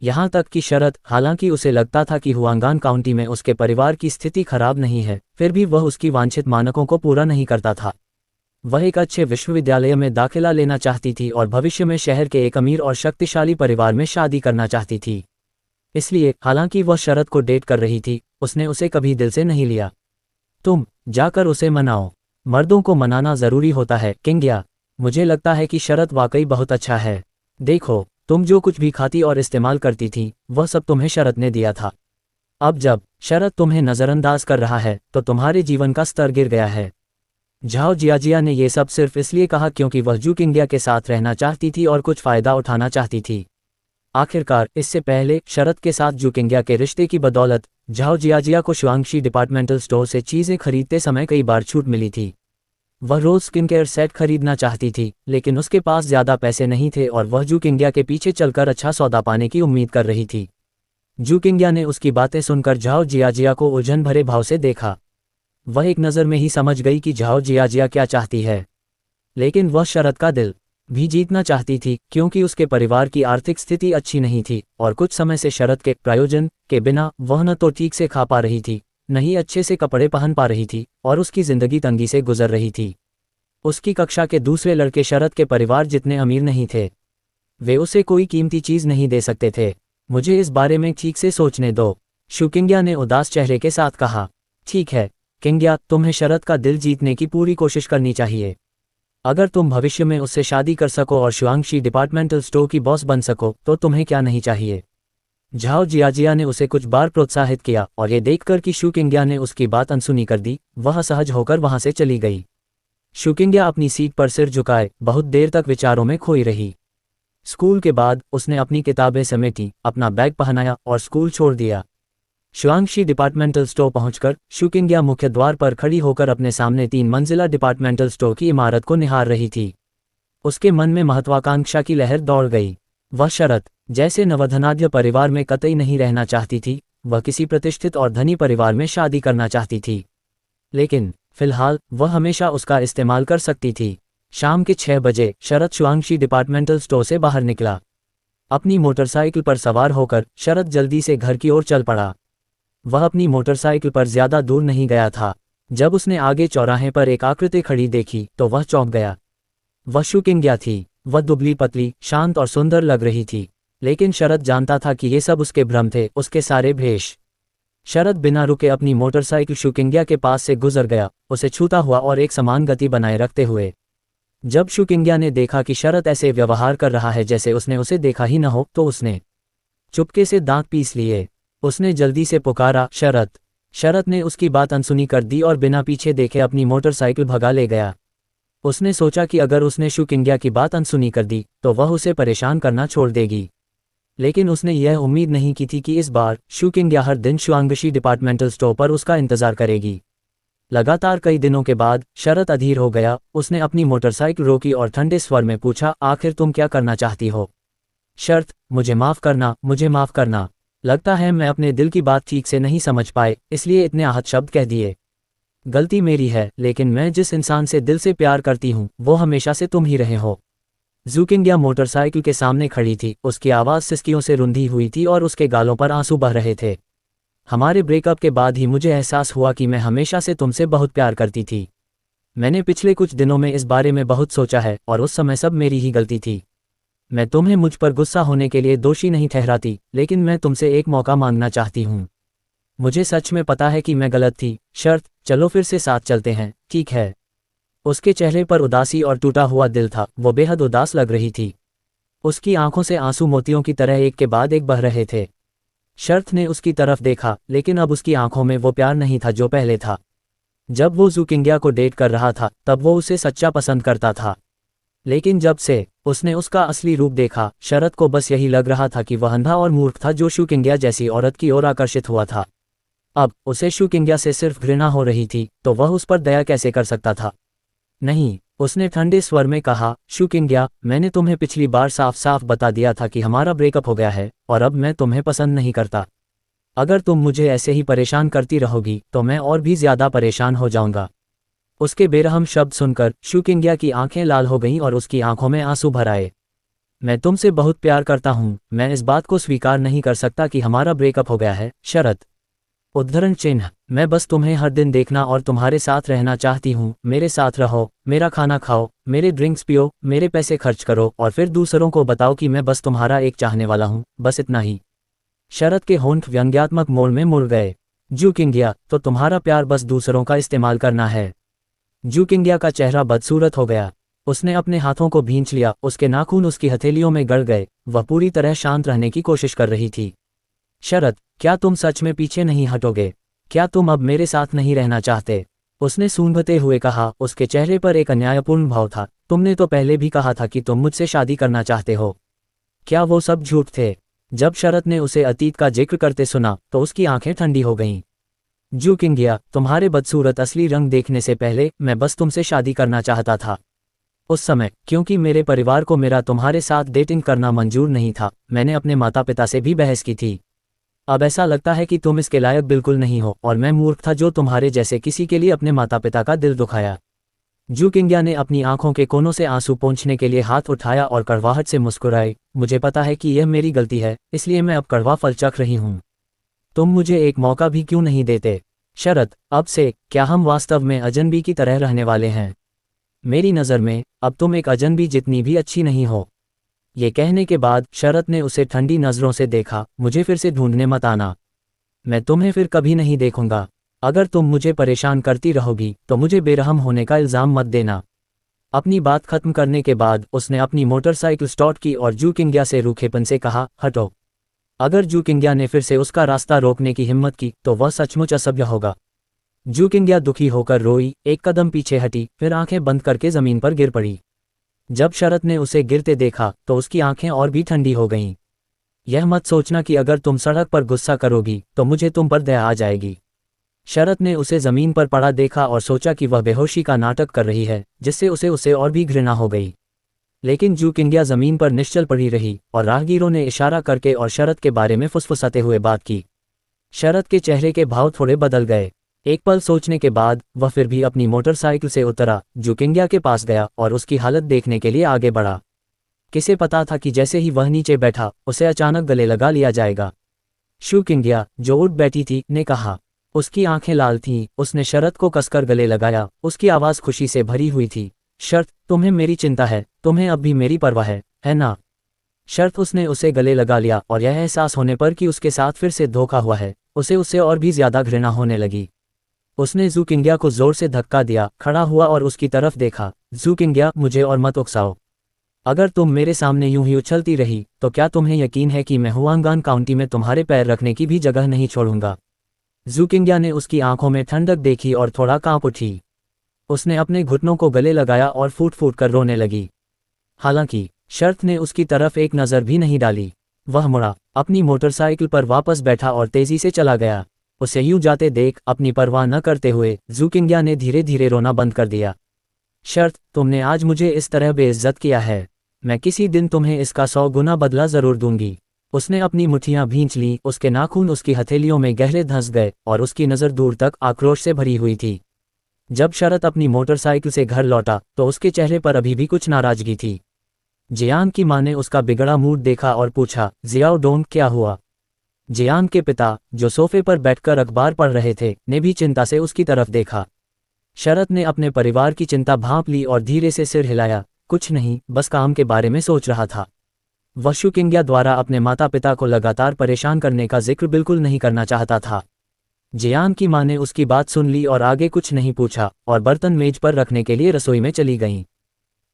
यहाँ तक कि शरद, हालांकि उसे लगता था कि हुआंगान काउंटी में उसके परिवार की स्थिति खराब नहीं है, फिर भी वह उसकी वांछित मानकों को पूरा नहीं करता था। वह एक अच्छे विश्वविद्यालय में दाखिला लेना चाहती थी और भविष्य में शहर के एक अमीर और शक्तिशाली परिवार में शादी करना चाहती थी। इसलिए हालांकि वह शरद को डेट कर रही थी, उसने उसे कभी दिल से नहीं लिया। तुम जाकर उसे मनाओ। मर्दों को मनाना जरूरी होता है किंग्या। मुझे लगता है कि शरद वाकई बहुत अच्छा है। देखो, तुम जो कुछ भी खाती और इस्तेमाल करती थी वह सब तुम्हें शरद ने दिया था। अब जब शरद तुम्हें नजरअंदाज कर रहा है तो तुम्हारे जीवन का स्तर गिर गया है। झाओ जियाजिया ने यह सब सिर्फ इसलिए कहा क्योंकि वह जू किंग्या के साथ रहना चाहती थी और कुछ फायदा उठाना चाहती थी। आखिरकार इससे पहले शरद के साथ जू किंग्या के रिश्ते की बदौलत झाओ जियाजिया को शुआंगशी डिपार्टमेंटल स्टोर से चीजें खरीदते समय कई बार छूट मिली थी। वह रोज स्किन केयर सेट खरीदना चाहती थी, लेकिन उसके पास ज्यादा पैसे नहीं थे और वह जू किंग्या के पीछे चलकर अच्छा सौदा पाने की उम्मीद कर रही थी। जू किंग्या ने उसकी बातें सुनकर झाओ जियाजिया को उलझन भरे भाव से देखा। वह एक नज़र में ही समझ गई कि झाओ जियाजिया क्या चाहती है, लेकिन वह शरद का दिल भी जीतना चाहती थी क्योंकि उसके परिवार की आर्थिक स्थिति अच्छी नहीं थी और कुछ समय से शरद के प्रायोजन के बिना वह न तो ठीक से खा पा रही थी, न ही अच्छे से कपड़े पहन पा रही थी और उसकी जिंदगी तंगी से गुजर रही थी। उसकी कक्षा के दूसरे लड़के शरद के परिवार जितने अमीर नहीं थे। वे उसे कोई कीमती चीज नहीं दे सकते थे। मुझे इस बारे में ठीक से सोचने दो, शू किंग्या ने उदास चेहरे के साथ कहा। ठीक है किंग्या, तुम्हें शरद का दिल जीतने की पूरी कोशिश करनी चाहिए। अगर तुम भविष्य में उससे शादी कर सको और शुआंगशी डिपार्टमेंटल स्टोर की बॉस बन सको तो तुम्हें क्या नहीं चाहिए। झाओ जियाजिया ने उसे कुछ बार प्रोत्साहित किया और ये देखकर कि शू किंग्या ने उसकी बात अनसुनी कर दी, वह असहज होकर वहां से चली गई। शू किंग्या अपनी सीट पर सिर झुकाए बहुत देर तक विचारों में खोई रही। स्कूल के बाद उसने अपनी किताबें समेटी, अपना बैग पहनाया और स्कूल छोड़ दिया। शुआंगशी डिपार्टमेंटल स्टोर पहुंचकर शू किंग्या मुख्य द्वार पर खड़ी होकर अपने सामने 3 मंजिला डिपार्टमेंटल स्टोर की इमारत को निहार रही थी। उसके मन में महत्वाकांक्षा की लहर दौड़ गई। वह शरद जैसे नवधनाढ्य परिवार में कतई नहीं रहना चाहती थी, वह किसी प्रतिष्ठित और धनी परिवार में शादी करना चाहती थी। लेकिन फिलहाल वह हमेशा उसका इस्तेमाल कर सकती थी। शाम के 6 बजे शरद शुआंशी डिपार्टमेंटल स्टोर से बाहर निकला। अपनी मोटरसाइकिल पर सवार होकर शरद जल्दी से घर की ओर चल पड़ा। वह अपनी मोटरसाइकिल पर ज्यादा दूर नहीं गया था। जब उसने आगे चौराहे पर एक आकृति खड़ी देखी तो वह चौंक गया। वह शुकिंग्या थी। वह दुबली पतली, शांत और सुंदर लग रही थी, लेकिन शरद जानता था कि ये सब उसके भ्रम थे, उसके सारे भेष। शरद बिना रुके अपनी मोटरसाइकिल शुकिंग्या के पास से गुजर गया, उसे छूता हुआ और एक समान गति बनाए रखते हुए। जब शुकिंग्या ने देखा कि शरद ऐसे व्यवहार कर रहा है जैसे उसने उसे देखा ही न हो, तो उसने चुपके से दांत पीस लिए। उसने जल्दी से पुकारा, शरद। शरद ने उसकी बात अनसुनी कर दी और बिना पीछे देखे अपनी मोटरसाइकिल भगा ले गया। उसने सोचा कि अगर उसने शुकिंग्या की बात अनसुनी कर दी तो वह उसे परेशान करना छोड़ देगी, लेकिन उसने यह उम्मीद नहीं की थी कि इस बार शुकिंग्या हर दिन शुआंगशी डिपार्टमेंटल स्टोर पर उसका इंतजार करेगी। लगातार कई दिनों के बाद शरद अधीर हो गया। उसने अपनी मोटरसाइकिल रोकी और ठंडे स्वर में पूछा, आखिर तुम क्या करना चाहती हो? शर्त, मुझे माफ़ करना, मुझे माफ़ करना। लगता है मैं अपने दिल की बात ठीक से नहीं समझ पाए, इसलिए इतने आहत शब्द कह दिए। गलती मेरी है, लेकिन मैं जिस इंसान से दिल से प्यार करती हूँ वो हमेशा से तुम ही रहे हो। शुकिंग्या मोटरसाइकिल के सामने खड़ी थी, उसकी आवाज़ सिसकियों से रुंधी हुई थी और उसके गालों पर आंसू बह रहे थे। हमारे ब्रेकअप के बाद ही मुझे एहसास हुआ कि मैं हमेशा से तुमसे बहुत प्यार करती थी। मैंने पिछले कुछ दिनों में इस बारे में बहुत सोचा है और उस समय सब मेरी ही गलती थी। मैं तुम्हें मुझ पर गुस्सा होने के लिए दोषी नहीं ठहराती, लेकिन मैं तुमसे एक मौका मांगना चाहती हूँ। मुझे सच में पता है कि मैं गलत थी। शर्त, चलो फिर से साथ चलते हैं, ठीक है? उसके चेहरे पर उदासी और टूटा हुआ दिल था, वो बेहद उदास लग रही थी। उसकी आंखों से आंसू मोतियों की तरह एक के बाद एक बह रहे थे। शर्त ने उसकी तरफ देखा, लेकिन अब उसकी आंखों में वो प्यार नहीं था जो पहले था। जब वो शुकिंग्या को डेट कर रहा था तब वो उसे सच्चा पसंद करता था, लेकिन जब से उसने उसका असली रूप देखा, शरद को बस यही लग रहा था कि वह अंधा और मूर्ख था जो शुकिंग्या जैसी औरत की ओर आकर्षित हुआ था। अब उसे शुकिंग्या से सिर्फ घृणा हो रही थी, तो वह उस पर दया कैसे कर सकता था? नहीं, उसने ठंडे स्वर में कहा, शुकिंग्या, मैंने तुम्हें पिछली बार साफ साफ बता दिया था कि हमारा ब्रेकअप हो गया है और अब मैं तुम्हें पसंद नहीं करता। अगर तुम मुझे ऐसे ही परेशान करती रहोगी तो मैं और भी ज्यादा परेशान हो जाऊंगा। उसके बेरहम शब्द सुनकर शुकिंग्या की आंखें लाल हो गईं और उसकी आंखों में आंसू भर आए। मैं तुमसे बहुत प्यार करता हूँ, मैं इस बात को स्वीकार नहीं कर सकता कि हमारा ब्रेकअप हो गया है, शरद। उद्धरण चिन्ह, मैं बस तुम्हें हर दिन देखना और तुम्हारे साथ रहना चाहती हूँ। मेरे साथ रहो, मेरा खाना खाओ, मेरे ड्रिंक्स पियो, मेरे पैसे खर्च करो और फिर दूसरों को बताओ कि मैं बस तुम्हारा एक चाहने वाला हूँ, बस इतना ही। शरद के होंठ व्यंग्यात्मक मोड़ में मुड़ गए। शुकिंग्या, तो तुम्हारा प्यार बस दूसरों का इस्तेमाल करना है? शुकिंग्या का चेहरा बदसूरत हो गया। उसने अपने हाथों को भींच लिया, उसके नाखून उसकी हथेलियों में गड़ गए। वह पूरी तरह शांत रहने की कोशिश कर रही थी। शरद, क्या तुम सच में पीछे नहीं हटोगे? क्या तुम अब मेरे साथ नहीं रहना चाहते? उसने सूंघते हुए कहा। उसके चेहरे पर एक अन्यायपूर्ण भाव था। तुमने तो पहले भी कहा था कि तुम मुझसे शादी करना चाहते हो। क्या वो सब झूठ थे? जब शरद ने उसे अतीत का जिक्र करते सुना तो उसकी आंखें ठंडी हो गईं। शुकिंग्या, तुम्हारे बदसूरत असली रंग देखने से पहले मैं बस तुमसे शादी करना चाहता था। उस समय क्योंकि मेरे परिवार को मेरा तुम्हारे साथ डेटिंग करना मंजूर नहीं था, मैंने अपने माता पिता से भी बहस की थी। अब ऐसा लगता है कि तुम इसके लायक बिल्कुल नहीं हो और मैं मूर्ख था जो तुम्हारे जैसे किसी के लिए अपने माता पिता का दिल दुखाया। शुकिंग्या ने अपनी आंखों के कोनों से आंसू पोंछने के लिए हाथ उठाया और कड़वाहट से मुस्कुराई। मुझे पता है कि यह मेरी गलती है, इसलिए मैं अब कड़वा फल चख रही हूँ। तुम मुझे एक मौका भी क्यों नहीं देते? शरद, अब से क्या हम वास्तव में अजनबी की तरह रहने वाले हैं? मेरी नज़र में अब तुम एक अजनबी जितनी भी अच्छी नहीं हो। ये कहने के बाद शरद ने उसे ठंडी नज़रों से देखा। मुझे फिर से ढूंढने मत आना, मैं तुम्हें फिर कभी नहीं देखूंगा। अगर तुम मुझे परेशान करती रहोगी तो मुझे बेरहम होने का इल्ज़ाम मत देना। अपनी बात खत्म करने के बाद उसने अपनी मोटरसाइकिल स्टार्ट की और शुकिंग्या से रूखेपन से कहा, हटो। अगर शुकिंग्या ने फिर से उसका रास्ता रोकने की हिम्मत की तो वह सचमुच असभ्य होगा। शुकिंग्या दुखी होकर रोई, एक कदम पीछे हटी, फिर आंखें बंद करके जमीन पर गिर पड़ी। जब शरद ने उसे गिरते देखा तो उसकी आंखें और भी ठंडी हो गईं। यह मत सोचना कि अगर तुम सड़क पर गुस्सा करोगी तो मुझे तुम पर दया आ जाएगी। शरद ने उसे जमीन पर पड़ा देखा और सोचा कि वह बेहोशी का नाटक कर रही है, जिससे उसे और भी घृणा हो गई। लेकिन शुकिंग्या जमीन पर निश्चल पड़ी रही और राहगीरों ने इशारा करके और शरद के बारे में फुसफुसाते हुए बात की। शरद के चेहरे के भाव थोड़े बदल गए। एक पल सोचने के बाद वह फिर भी अपनी मोटरसाइकिल से उतरा, जुकिंग्या के पास गया और उसकी हालत देखने के लिए आगे बढ़ा। किसे पता था कि जैसे ही वह नीचे बैठा उसे अचानक गले लगा लिया जाएगा। शुकिंग्या, जो उठ बैठी थी, ने कहा। उसकी आंखें लाल थीं, उसने शरत को कसकर गले लगाया, उसकी आवाज़ खुशी से भरी हुई थी। शरत, तुम्हें मेरी चिंता है, तुम्हें अब भी मेरी परवाह है ना? शरत, उसने उसे गले लगा लिया और यह एहसास होने पर कि उसके साथ फिर से धोखा हुआ है, उसे उससे और भी ज्यादा घृणा होने लगी। उसने जुकिंग्या को जोर से धक्का दिया, खड़ा हुआ और उसकी तरफ देखा। जुकिंग्या, मुझे और मत उकसाओ। अगर तुम मेरे सामने यूं ही उछलती रही तो क्या तुम्हें यकीन है कि मैं हुआंगान काउंटी में तुम्हारे पैर रखने की भी जगह नहीं छोड़ूंगा? जुकिंग्या ने उसकी आंखों में ठंडक देखी और थोड़ा कांप उठी। उसने अपने घुटनों को गले लगाया और फूट फूट कर रोने लगी। हालांकि शरत ने उसकी तरफ एक नज़र भी नहीं डाली। वह मुड़ा, अपनी मोटरसाइकिल पर वापस बैठा और तेजी से चला गया। उसे यूं जाते देख अपनी परवाह न करते हुए जुकिंग्या ने धीरे धीरे रोना बंद कर दिया। शरत, तुमने आज मुझे इस तरह बेइज्जत किया है, मैं किसी दिन तुम्हें इसका 100 गुना बदला जरूर दूंगी। उसने अपनी मुट्ठियां भींच लीं, उसके नाखून उसकी हथेलियों में गहरे धंस गए और उसकी नज़र दूर तक आक्रोश से भरी हुई थी। जब शरत अपनी मोटरसाइकिल से घर लौटा तो उसके चेहरे पर अभी भी कुछ नाराजगी थी। जियान की मां ने उसका बिगड़ा मूड देखा और पूछा, जियाओ डोंग, क्या हुआ? जियान के पिता, जो सोफे पर बैठकर अखबार पढ़ रहे थे, ने भी चिंता से उसकी तरफ देखा। शरत ने अपने परिवार की चिंता भांप ली और धीरे से सिर हिलाया। कुछ नहीं, बस काम के बारे में सोच रहा था। वह शुकिंग्या द्वारा अपने माता पिता को लगातार परेशान करने का जिक्र बिल्कुल नहीं करना चाहता था। जियान की मां ने उसकी बात सुन ली और आगे कुछ नहीं पूछा और बर्तन मेज पर रखने के लिए रसोई में चली गईं।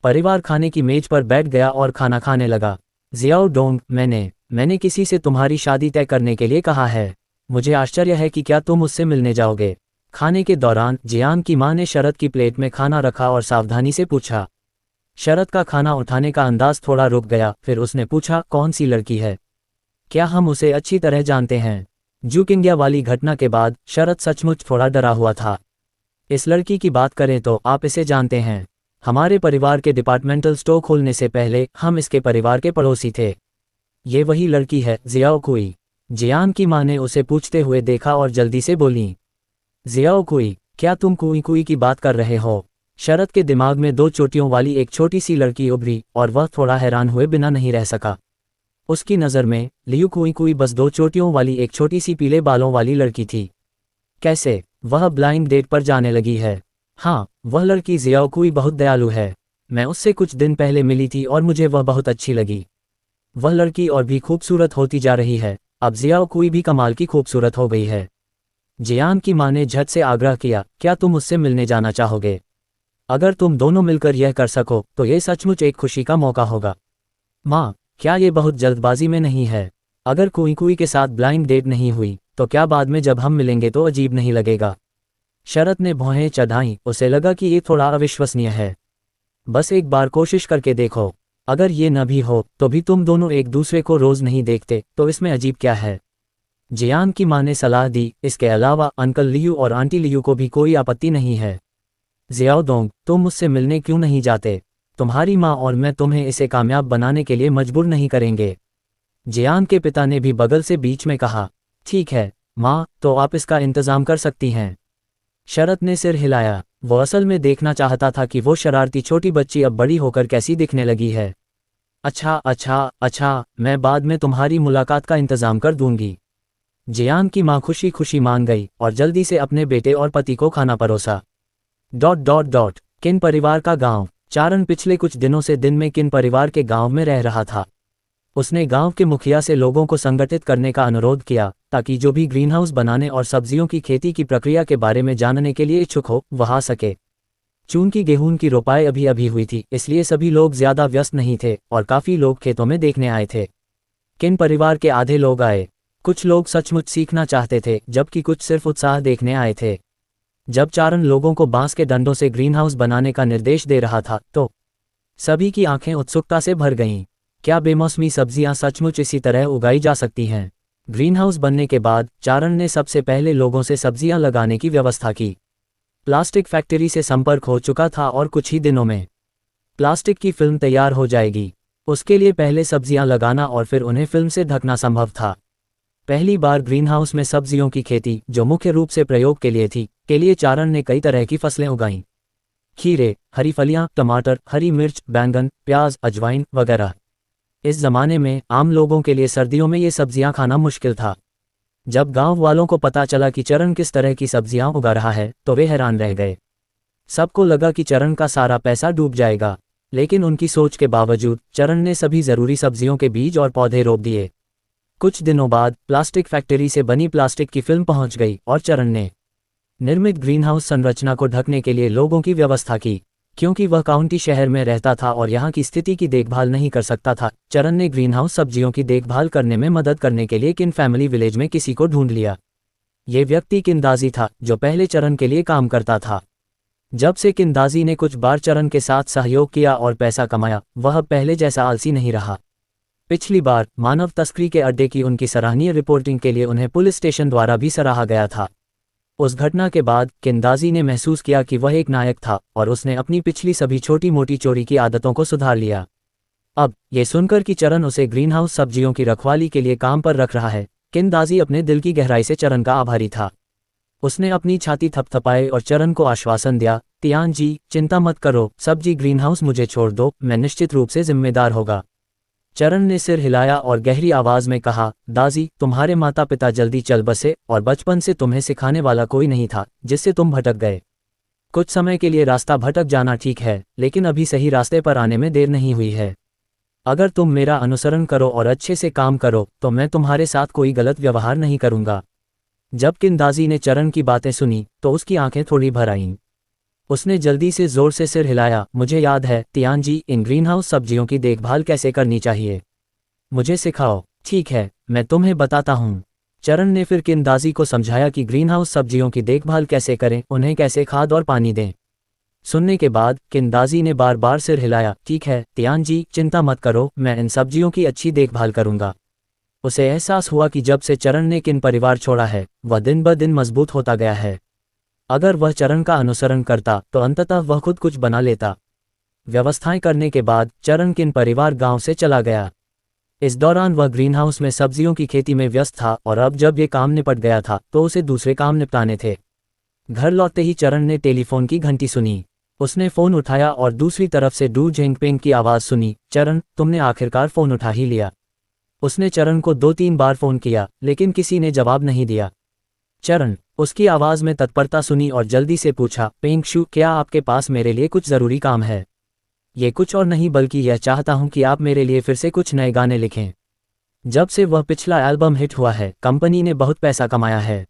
परिवार खाने की मेज पर बैठ गया और खाना खाने लगा। जियाओ डोंग, मैंने किसी से तुम्हारी शादी तय करने के लिए कहा है। मुझे आश्चर्य है कि क्या तुम उससे मिलने जाओगे? खाने के दौरान जियान की मां ने शरत की प्लेट में खाना रखा और सावधानी से पूछा। शरत का खाना उठाने का अंदाज थोड़ा रुक गया, फिर उसने पूछा, कौन सी लड़की है? क्या हम उसे अच्छी तरह जानते हैं? जुकिंग्या वाली घटना के बाद शरत सचमुच थोड़ा डरा हुआ था। इस लड़की की बात करें तो आप इसे जानते हैं। हमारे परिवार के डिपार्टमेंटल स्टोर खोलने से पहले हम इसके परिवार के पड़ोसी थे। ये वही लड़की है, जियाओ कुई। जियान की मां ने उसे पूछते हुए देखा और जल्दी से बोली, जियाओ कुई, क्या तुम कुई कुई की बात कर रहे हो? शरत के दिमाग में 2 चोटियों वाली एक छोटी सी लड़की उभरी और वह थोड़ा हैरान हुए बिना नहीं रह सका। उसकी नज़र में लियू कुई कुई बस 2 चोटियों वाली एक छोटी सी पीले बालों वाली लड़की थी। कैसे? वह ब्लाइंड डेट पर जाने लगी है? हाँ, वह लड़की जियाओ कुई बहुत दयालु है। मैं उससे कुछ दिन पहले मिली थी और मुझे वह बहुत अच्छी लगी। वह लड़की और भी खूबसूरत होती जा रही है। अब जियाओ कुई भी कमाल की खूबसूरत हो गई है। जियान की मां ने झट से आग्रह किया, क्या तुम उससे मिलने जाना चाहोगे? अगर तुम दोनों मिलकर यह कर सको तो ये सचमुच एक खुशी का मौका होगा। माँ, क्या ये बहुत जल्दबाजी में नहीं है? अगर कुई कुई के साथ ब्लाइंड डेट नहीं हुई तो क्या बाद में जब हम मिलेंगे तो अजीब नहीं लगेगा? शरत ने भौहें चढ़ाईं, उसे लगा कि ये थोड़ा अविश्वसनीय है। बस एक बार कोशिश करके देखो। अगर ये न भी हो तो भी तुम दोनों एक दूसरे को रोज नहीं देखते तो इसमें अजीब क्या है? जियान की मां ने सलाह दी। इसके अलावा अंकल लियू और आंटी लियू को भी कोई आपत्ति नहीं है। जियाओ डोंग, तुम मुझसे मिलने क्यों नहीं जाते? तुम्हारी माँ और मैं तुम्हें इसे कामयाब बनाने के लिए मजबूर नहीं करेंगे। जियान के पिता ने भी बगल से बीच में कहा, ठीक है माँ, तो आप इसका इंतजाम कर सकती हैं। शरत ने सिर हिलाया। वो असल में देखना चाहता था कि वो शरारती छोटी बच्ची अब बड़ी होकर कैसी दिखने लगी है। अच्छा, मैं बाद में तुम्हारी मुलाकात का इंतजाम कर दूंगी। जियान की माँ खुशी खुशी मान गई और जल्दी से अपने बेटे और पति को खाना परोसा। किन परिवार का गांव। चारण पिछले कुछ दिनों से दिन में किन परिवार के गांव में रह रहा था। उसने गांव के मुखिया से लोगों को संगठित करने का अनुरोध किया ताकि जो भी ग्रीनहाउस बनाने और सब्जियों की खेती की प्रक्रिया के बारे में जानने के लिए इच्छुक हो वह आ सके। चूंकि गेहूं की रोपाई अभी अभी हुई थी, इसलिए सभी लोग ज्यादा व्यस्त नहीं थे और काफी लोग खेतों में देखने आए थे। किन परिवार के आधे लोग आए। कुछ लोग सचमुच सीखना चाहते थे जबकि कुछ सिर्फ उत्साह देखने आए थे। जब चारण लोगों को बांस के डंडों से ग्रीनहाउस बनाने का निर्देश दे रहा था तो सभी की आंखें उत्सुकता से भर गईं। क्या बेमौसमी सब्जियां सचमुच इसी तरह उगाई जा सकती हैं? ग्रीनहाउस बनने के बाद चारण ने सबसे पहले लोगों से सब्जियां लगाने की व्यवस्था की। प्लास्टिक फैक्ट्री से संपर्क हो चुका था और कुछ ही दिनों में प्लास्टिक की फिल्म तैयार हो जाएगी। उसके लिए पहले सब्जियां लगाना और फिर उन्हें फिल्म से ढकना संभव था। पहली बार ग्रीनहाउस में सब्जियों की खेती, जो मुख्य रूप से प्रयोग के लिए थी, के लिए चारण ने कई तरह की फसलें उगाईं। खीरे, हरी फलियां, टमाटर, हरी मिर्च, बैंगन, प्याज, अजवाइन वगैरह। इस जमाने में आम लोगों के लिए सर्दियों में ये सब्जियां खाना मुश्किल था। जब गांव वालों को पता चला कि चरण किस तरह की सब्जियां उगा रहा है, तो वे हैरान रह गए। सबको लगा कि चरण का सारा पैसा डूब जाएगा, लेकिन उनकी सोच के बावजूद चरण ने सभी जरूरी सब्जियों के बीज और पौधे रोप दिए। कुछ दिनों बाद प्लास्टिक फैक्ट्री से बनी प्लास्टिक की फिल्म पहुंच गई और चरण ने निर्मित ग्रीनहाउस संरचना को ढकने के लिए लोगों की व्यवस्था की। क्योंकि वह काउंटी शहर में रहता था और यहाँ की स्थिति की देखभाल नहीं कर सकता था, चरण ने ग्रीनहाउस सब्जियों की देखभाल करने में मदद करने के लिए किन फैमिली विलेज में किसी को ढूंढ लिया। ये व्यक्ति किंदाजी था, जो पहले चरण के लिए काम करता था। जब से किंदाजी ने कुछ बार चरण के साथ सहयोग किया और पैसा कमाया, वह पहले जैसा आलसी नहीं रहा। पिछली बार मानव तस्करी के अड्डे की उनकी सराहनीय रिपोर्टिंग के लिए उन्हें पुलिस स्टेशन द्वारा भी सराहा गया था। उस घटना के बाद किंदाजी ने महसूस किया कि वह एक नायक था और उसने अपनी पिछली सभी छोटी मोटी चोरी की आदतों को सुधार लिया। अब ये सुनकर कि चरण उसे ग्रीनहाउस सब्जियों की रखवाली के लिए काम पर रख रहा है, किंदाजी अपने दिल की गहराई से चरण का आभारी था। उसने अपनी छाती थपथपाई और चरण को आश्वासन दिया, तियान जी, चिंता मत करो, सब्जी ग्रीनहाउस मुझे छोड़ दो, मैं निश्चित रूप से जिम्मेदार होगा। चरण ने सिर हिलाया और गहरी आवाज में कहा, दाजी, तुम्हारे माता पिता जल्दी चल बसे और बचपन से तुम्हें सिखाने वाला कोई नहीं था, जिससे तुम भटक गए। कुछ समय के लिए रास्ता भटक जाना ठीक है, लेकिन अभी सही रास्ते पर आने में देर नहीं हुई है। अगर तुम मेरा अनुसरण करो और अच्छे से काम करो, तो मैं तुम्हारे साथ कोई गलत व्यवहार नहीं करूंगा। जब किंदाजी ने चरण की बातें सुनी, तो उसकी आंखें थोड़ी भर आईं। उसने जल्दी से जोर से सिर हिलाया, मुझे याद है तियान जी, इन ग्रीनहाउस सब्जियों की देखभाल कैसे करनी चाहिए। मुझे सिखाओ। ठीक है, मैं तुम्हें बताता हूँ। चरण ने फिर किंदाजी को समझाया कि ग्रीनहाउस सब्जियों की देखभाल कैसे करें, उन्हें कैसे खाद और पानी दें। सुनने के बाद किंदाजी ने बार बार सिर हिलाया, ठीक है तियान जी, चिंता मत करो, मैं इन सब्जियों की अच्छी देखभाल करूंगा। उसे एहसास हुआ कि जब से चरण ने किन परिवार छोड़ा है, वह दिन ब दिन मजबूत होता गया है। अगर वह चरण का अनुसरण करता तो अंततः वह खुद कुछ बना लेता। व्यवस्थाएं करने के बाद चरण किन परिवार गांव से चला गया। इस दौरान वह ग्रीनहाउस में सब्जियों की खेती में व्यस्त था और अब जब ये काम निपट गया था तो उसे दूसरे काम निपटाने थे। घर लौटते ही चरण ने टेलीफोन की घंटी सुनी। उसने फोन उठाया और दूसरी तरफ से डू झेंगपेंग की आवाज सुनी, चरण, तुमने आखिरकार फोन उठा ही लिया। उसने चरण को 2-3 बार फोन किया, लेकिन किसी ने जवाब नहीं दिया। चरण उसकी आवाज में तत्परता सुनी और जल्दी से पूछा, पेंग शू, क्या आपके पास मेरे लिए कुछ जरूरी काम है? ये कुछ और नहीं बल्कि यह चाहता हूं कि आप मेरे लिए फिर से कुछ नए गाने लिखें। जब से वह पिछला एल्बम हिट हुआ है, कंपनी ने बहुत पैसा कमाया है।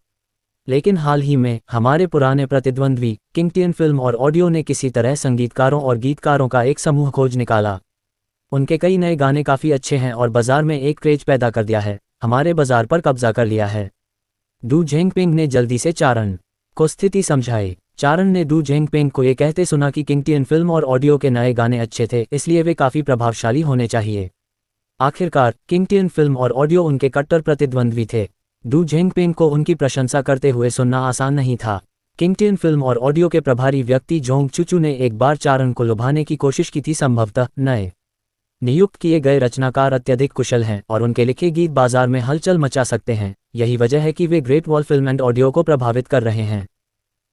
लेकिन हाल ही में हमारे पुराने प्रतिद्वंद्वी किंगटियन फिल्म और ऑडियो ने किसी तरह संगीतकारों और गीतकारों का एक समूह खोज निकाला। उनके कई नए गाने काफ़ी अच्छे हैं और बाजार में एक क्रेज पैदा कर दिया है, हमारे बाजार पर कब्जा कर लिया है। डू झेंगपेंग ने जल्दी से चारण को स्थिति समझाई। चारण ने डू झेंगपेंग को ये कहते सुना कि किंगटियन फिल्म और ऑडियो के नए गाने अच्छे थे, इसलिए वे काफ़ी प्रभावशाली होने चाहिए। आखिरकार किंगटियन फिल्म और ऑडियो उनके कट्टर प्रतिद्वंद्वी थे। डू झेंगपेंग को उनकी प्रशंसा करते हुए सुनना आसान नहीं था। किंगटियन फिल्म और ऑडियो के प्रभारी व्यक्ति जोंग चुचू ने एक बार चारण को लुभाने की कोशिश की थी। संभवतः नए नियुक्त किए गए रचनाकार अत्यधिक कुशल हैं और उनके लिखे गीत बाजार में हलचल मचा सकते हैं। यही वजह है कि वे Great Wall film and audio को प्रभावित कर रहे हैं।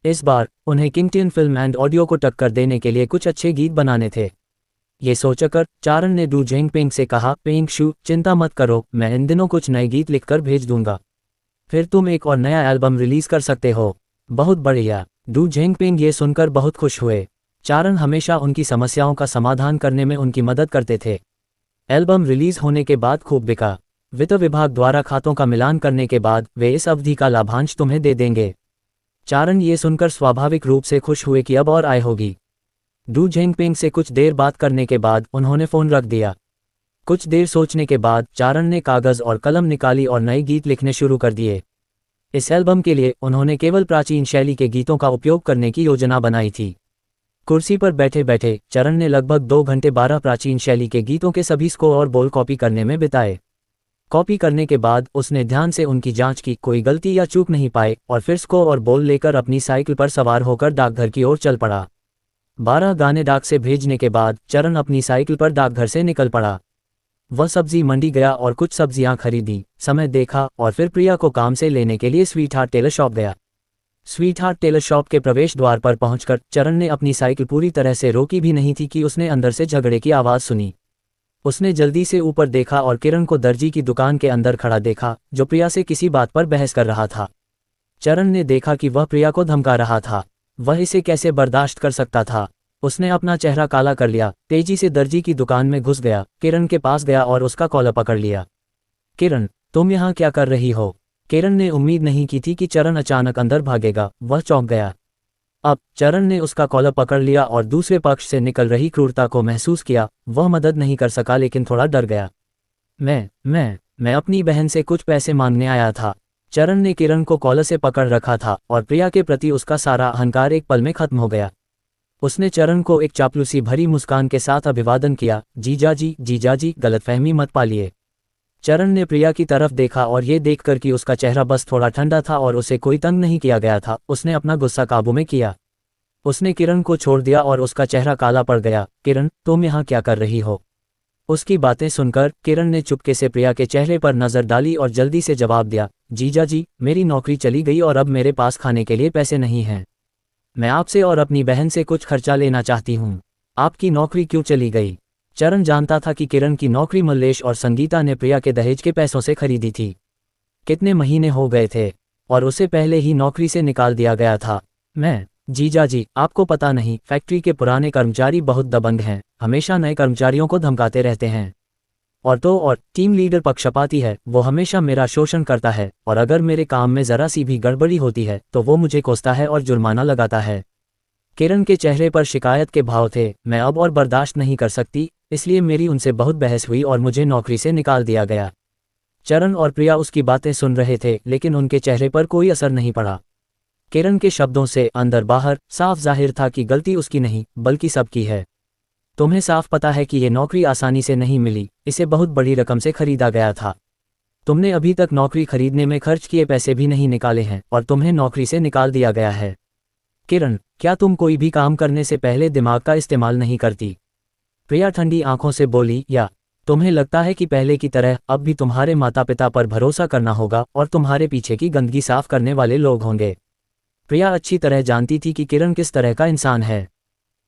इस बार उन्हें किंगटियन फिल्म एंड ऑडियो को टक्कर देने के लिए कुछ अच्छे गीत बनाने थे। ये सोचकर चारण ने डू झेंगपेंग से कहा, पेंग शू, चिंता मत करो, मैं इन दिनों कुछ नए गीत लिखकर भेज दूंगा। फिर तुम एक और नया एल्बम रिलीज कर सकते हो। बहुत बढ़िया। डू झेंगपेंग ये सुनकर बहुत खुश हुए। चारण हमेशा उनकी समस्याओं का समाधान करने में उनकी मदद करते थे। एल्बम रिलीज होने के बाद खूब बिका। वित्त विभाग द्वारा खातों का मिलान करने के बाद वे इस अवधि का लाभांश तुम्हें दे देंगे। चारण ये सुनकर स्वाभाविक रूप से खुश हुए कि अब और आय होगी। डू झेंगपेंग से कुछ देर बात करने के बाद उन्होंने फ़ोन रख दिया। कुछ देर सोचने के बाद चारण ने कागज़ और कलम निकाली और नए गीत लिखने शुरू कर दिए। इस एल्बम के लिए उन्होंने केवल प्राचीन शैली के गीतों का उपयोग करने की योजना बनाई थी। कुर्सी पर बैठे बैठे चरण ने लगभग 2 घंटे 12 प्राचीन शैली के गीतों के सभी स्कोर और बोल कॉपी करने में बिताए। कॉपी करने के बाद उसने ध्यान से उनकी जांच की, कोई गलती या चूक नहीं पाए, और फिर स्कोर और बोल लेकर अपनी साइकिल पर सवार होकर डाकघर की ओर चल पड़ा। 12 गाने डाक से भेजने के बाद चरण अपनी साइकिल पर डाकघर से निकल पड़ा। वह सब्जी मंडी गया और कुछ सब्जियां खरीदी, समय देखा और फिर प्रिया को काम से लेने के लिए स्वीटहार्ट टेलर शॉप गया। स्वीटहार्ट टेलर शॉप के प्रवेश द्वार पर पहुंचकर चरण ने अपनी साइकिल पूरी तरह से रोकी भी नहीं थी कि उसने अंदर से झगड़े की आवाज़ सुनी। उसने जल्दी से ऊपर देखा और किरण को दर्जी की दुकान के अंदर खड़ा देखा, जो प्रिया से किसी बात पर बहस कर रहा था। चरण ने देखा कि वह प्रिया को धमका रहा था। वह इसे कैसे बर्दाश्त कर सकता था। उसने अपना चेहरा काला कर लिया, तेजी से दर्जी की दुकान में घुस गया, किरण के पास गया और उसका कॉलर पकड़ लिया। किरण, तुम यहाँ क्या कर रही हो? किरण ने उम्मीद नहीं की थी कि चरण अचानक अंदर भागेगा। वह चौंक गया। अब चरण ने उसका कॉलर पकड़ लिया और दूसरे पक्ष से निकल रही क्रूरता को महसूस किया। वह मदद नहीं कर सका लेकिन थोड़ा डर गया। मैं अपनी बहन से कुछ पैसे मांगने आया था। चरण ने किरण को कॉलर से पकड़ रखा था और प्रिया के प्रति उसका सारा अहंकार एक पल में खत्म हो गया। उसने चरण को एक चापलूसी भरी मुस्कान के साथ अभिवादन किया। जीजाजी, गलतफहमी मत पालिए। चरण ने प्रिया की तरफ देखा और ये देखकर कि उसका चेहरा बस थोड़ा ठंडा था और उसे कोई तंग नहीं किया गया था, उसने अपना गुस्सा काबू में किया। उसने किरण को छोड़ दिया और उसका चेहरा काला पड़ गया। किरण, तुम यहाँ क्या कर रही हो? उसकी बातें सुनकर किरण ने चुपके से प्रिया के चेहरे पर नजर डाली और जल्दी से जवाब दिया। जीजाजी, मेरी नौकरी चली गई और अब मेरे पास खाने के लिए पैसे नहीं हैं। मैं आपसे और अपनी बहन से कुछ खर्चा लेना चाहती हूँ। आपकी नौकरी क्यों चली गई? चरण जानता था कि किरण की नौकरी मल्लेश और संगीता ने प्रिया के दहेज के पैसों से खरीदी थी। कितने महीने हो गए थे और उसे पहले ही नौकरी से निकाल दिया गया था। जीजाजी, आपको पता नहीं, फैक्ट्री के पुराने कर्मचारी बहुत दबंग हैं, हमेशा नए कर्मचारियों को धमकाते रहते हैं। और टीम लीडर पक्षपाती है, वो हमेशा मेरा शोषण करता है और अगर मेरे काम में जरा सी भी गड़बड़ी होती है तो वो मुझे कोसता है और जुर्माना लगाता है। किरण के चेहरे पर शिकायत के भाव थे। मैं अब और बर्दाश्त नहीं कर सकती, इसलिए मेरी उनसे बहुत बहस हुई और मुझे नौकरी से निकाल दिया गया। चरण और प्रिया उसकी बातें सुन रहे थे लेकिन उनके चेहरे पर कोई असर नहीं पड़ा। किरण के शब्दों से अंदर बाहर साफ जाहिर था कि गलती उसकी नहीं बल्कि सबकी है। तुम्हें साफ पता है कि ये नौकरी आसानी से नहीं मिली, इसे बहुत बड़ी रकम से खरीदा गया था। तुमने अभी तक नौकरी खरीदने में खर्च किए पैसे भी नहीं निकाले हैं और तुम्हें नौकरी से निकाल दिया गया है। किरण, क्या तुम कोई भी काम करने से पहले दिमाग का इस्तेमाल नहीं करती? प्रिया ठंडी आंखों से बोली। या तुम्हें लगता है कि पहले की तरह अब भी तुम्हारे माता पिता पर भरोसा करना होगा और तुम्हारे पीछे की गंदगी साफ करने वाले लोग होंगे? प्रिया अच्छी तरह जानती थी कि किरण किस तरह का इंसान है।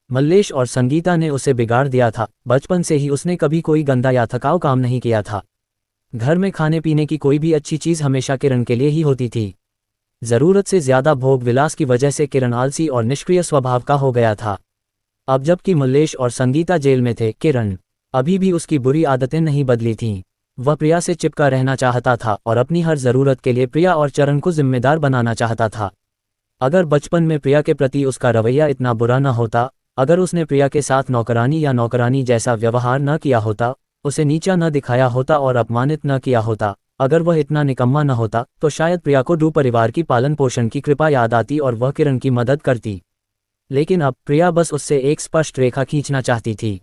मल्लेश और संगीता ने उसे बिगाड़ दिया था। बचपन से ही उसने कभी कोई गंदा या थकाऊ काम नहीं किया था। घर में खाने पीने की कोई भी अच्छी चीज़ हमेशा किरण के लिए ही होती थी। ज़रूरत से ज़्यादा भोग विलास की वजह से किरण आलसी और निष्क्रिय स्वभाव का हो गया था। अब जबकि मल्लेश और संगीता जेल में थे, किरण अभी भी उसकी बुरी आदतें नहीं बदली थीं। वह प्रिया से चिपका रहना चाहता था और अपनी हर ज़रूरत के लिए प्रिया और चरण को जिम्मेदार बनाना चाहता था। अगर बचपन में प्रिया के प्रति उसका रवैया इतना बुरा न होता, अगर उसने प्रिया के साथ नौकरानी जैसा व्यवहार न किया होता, उसे नीचा न दिखाया होता और अपमानित न किया होता, अगर वह इतना निकम्मा न होता, तो शायद प्रिया को डू परिवार की पालन पोषण की कृपा याद आती और वह किरण की मदद करती। लेकिन अब प्रिया बस उससे एक स्पष्ट रेखा खींचना चाहती थी।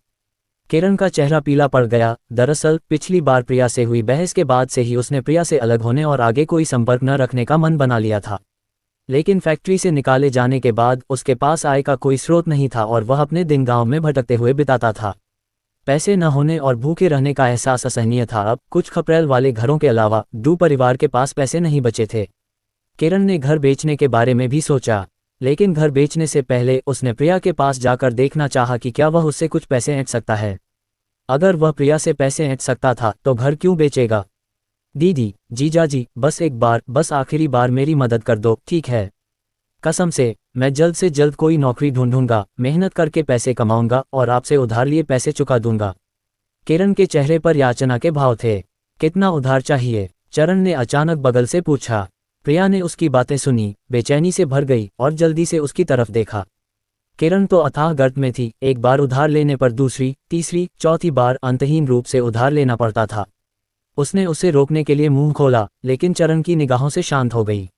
किरण का चेहरा पीला पड़ गया। दरअसल पिछली बार प्रिया से हुई बहस के बाद से ही उसने प्रिया से अलग होने और आगे कोई संपर्क न रखने का मन बना लिया था। लेकिन फैक्ट्री से निकाले जाने के बाद उसके पास आय का कोई स्रोत नहीं था और वह अपने दिन गांव में भटकते हुए बिताता था। पैसे न होने और भूखे रहने का एहसास असहनीय था। अब कुछ खपरेल वाले घरों के अलावा डू परिवार के पास पैसे नहीं बचे थे। किरण ने घर बेचने के बारे में भी सोचा, लेकिन घर बेचने से पहले उसने प्रिया के पास जाकर देखना चाहा कि क्या वह उससे कुछ पैसे ऐंठ सकता है। अगर वह प्रिया से पैसे ऐंठ सकता था तो घर क्यों बेचेगा? दीदी, जीजाजी, बस एक बार, बस आखिरी बार मेरी मदद कर दो, ठीक है? कसम से, मैं जल्द से जल्द कोई नौकरी ढूंढूंगा, मेहनत करके पैसे कमाऊंगा और आपसे उधार लिए पैसे चुका दूंगा। किरण के चेहरे पर याचना के भाव थे। कितना उधार चाहिए? चरण ने अचानक बगल से पूछा। प्रिया ने उसकी बातें सुनी, बेचैनी से भर गई और जल्दी से उसकी तरफ देखा। किरण तो अथाह गर्त में थी। एक बार उधार लेने पर दूसरी, तीसरी, चौथी बार अंतहीन रूप से उधार लेना पड़ता था। उसने उसे रोकने के लिए मुंह खोला, लेकिन चरण की निगाहों से शांत हो गई।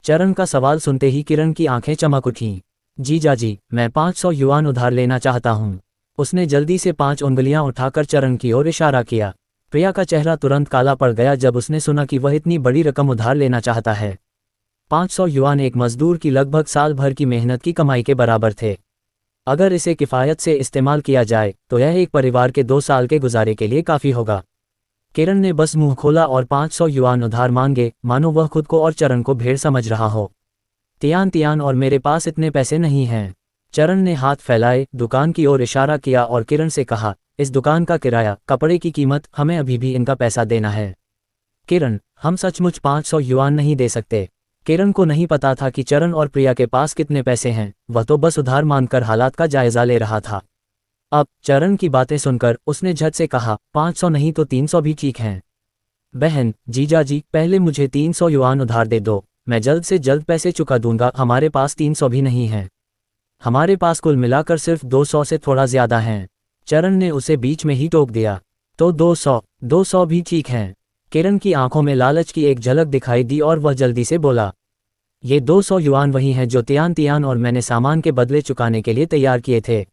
चरण का सवाल सुनते ही किरण की आंखें चमक उठीं। जीजाजी, मैं 500 युआन उधार लेना चाहता हूँ। उसने जल्दी से 5 उंगलियां उठाकर चरण की ओर इशारा किया। प्रिया का चेहरा तुरंत काला पड़ गया जब उसने सुना कि वह इतनी बड़ी रकम उधार लेना चाहता है। 500 युआन एक मजदूर की लगभग साल भर की मेहनत की कमाई के बराबर थे। अगर इसे किफ़ायत से इस्तेमाल किया जाए तो यह एक परिवार के 2 साल के गुजारे के लिए काफ़ी होगा। किरण ने बस मुंह खोला और 500 युआन उधार मांगे, मानो वह खुद को और चरण को भेड़ समझ रहा हो। तियान तियान, और मेरे पास इतने पैसे नहीं हैं। चरण ने हाथ फैलाए, दुकान की ओर इशारा किया और किरण से कहा, इस दुकान का किराया, कपड़े की कीमत, हमें अभी भी इनका पैसा देना है। किरण, हम सचमुच 500 युआन नहीं दे सकते। किरण को नहीं पता था कि चरण और प्रिया के पास कितने पैसे हैं, वह तो बस उधार मांगकर हालात का जायजा ले रहा था। अब चरण की बातें सुनकर उसने झट से कहा, 500 नहीं तो 300 भी ठीक हैं। बहन, जीजाजी, पहले मुझे 300 युआन उधार दे दो, मैं जल्द से जल्द पैसे चुका दूंगा। हमारे पास 300 भी नहीं है, हमारे पास कुल मिलाकर सिर्फ 200 से थोड़ा ज्यादा हैं। चरण ने उसे बीच में ही टोक दिया। तो 200 भी ठीक हैं। किरण की आंखों में लालच की एक झलक दिखाई दी और वह जल्दी से बोला, ये 200 युआन वही हैं जो तियान तियान और मैंने सामान के बदले चुकाने के लिए तैयार किए थे।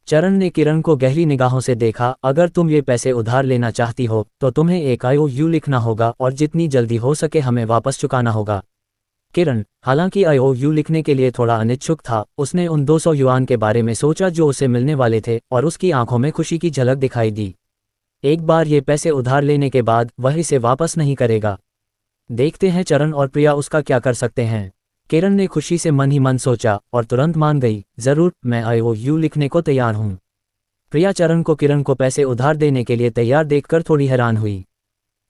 चरण ने किरण को गहरी निगाहों से देखा, अगर तुम ये पैसे उधार लेना चाहती हो तो तुम्हें एक IOU लिखना होगा और जितनी जल्दी हो सके हमें वापस चुकाना होगा। किरण, हालांकि IOU लिखने के लिए थोड़ा अनिच्छुक था, उसने उन 200 युआन के बारे में सोचा जो उसे मिलने वाले थे और उसकी आंखों में खुशी की झलक दिखाई दी। एक बार ये पैसे उधार लेने के बाद वह इसे वापस नहीं करेगा। देखते हैं चरण और प्रिया उसका क्या कर सकते हैं। किरण ने खुशी से मन ही मन सोचा और तुरंत मान गई, जरूर, मैं IOU लिखने को तैयार हूँ। प्रिया चरण को किरण को पैसे उधार देने के लिए तैयार देखकर थोड़ी हैरान हुई,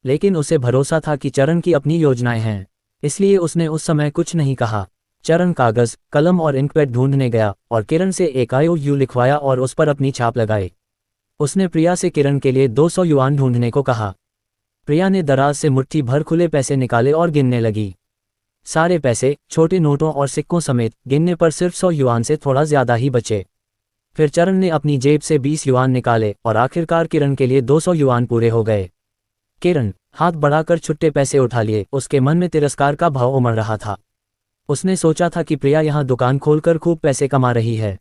लेकिन उसे भरोसा था कि चरण की अपनी योजनाएं हैं, इसलिए उसने उस समय कुछ नहीं कहा। चरण कागज, कलम और इंकपैड ढूंढने गया और किरण से एक IOU लिखवाया और उस पर अपनी छाप लगाई। उसने प्रिया से किरण के लिए 200 युआन ढूंढने को कहा। प्रिया ने दराज से मुट्ठी भर खुले पैसे निकाले और गिनने लगी। सारे पैसे, छोटे नोटों और सिक्कों समेत, गिनने पर सिर्फ 100 युआन से थोड़ा ज्यादा ही बचे। फिर चरण ने अपनी जेब से 20 युआन निकाले और आखिरकार किरण के लिए 200 युआन पूरे हो गए। किरण, हाथ बढ़ाकर छुट्टे पैसे उठा लिए, उसके मन में तिरस्कार का भाव उमड़ रहा था। उसने सोचा था कि प्रिया यहाँ दुकान खोलकर खूब पैसे कमा रही है,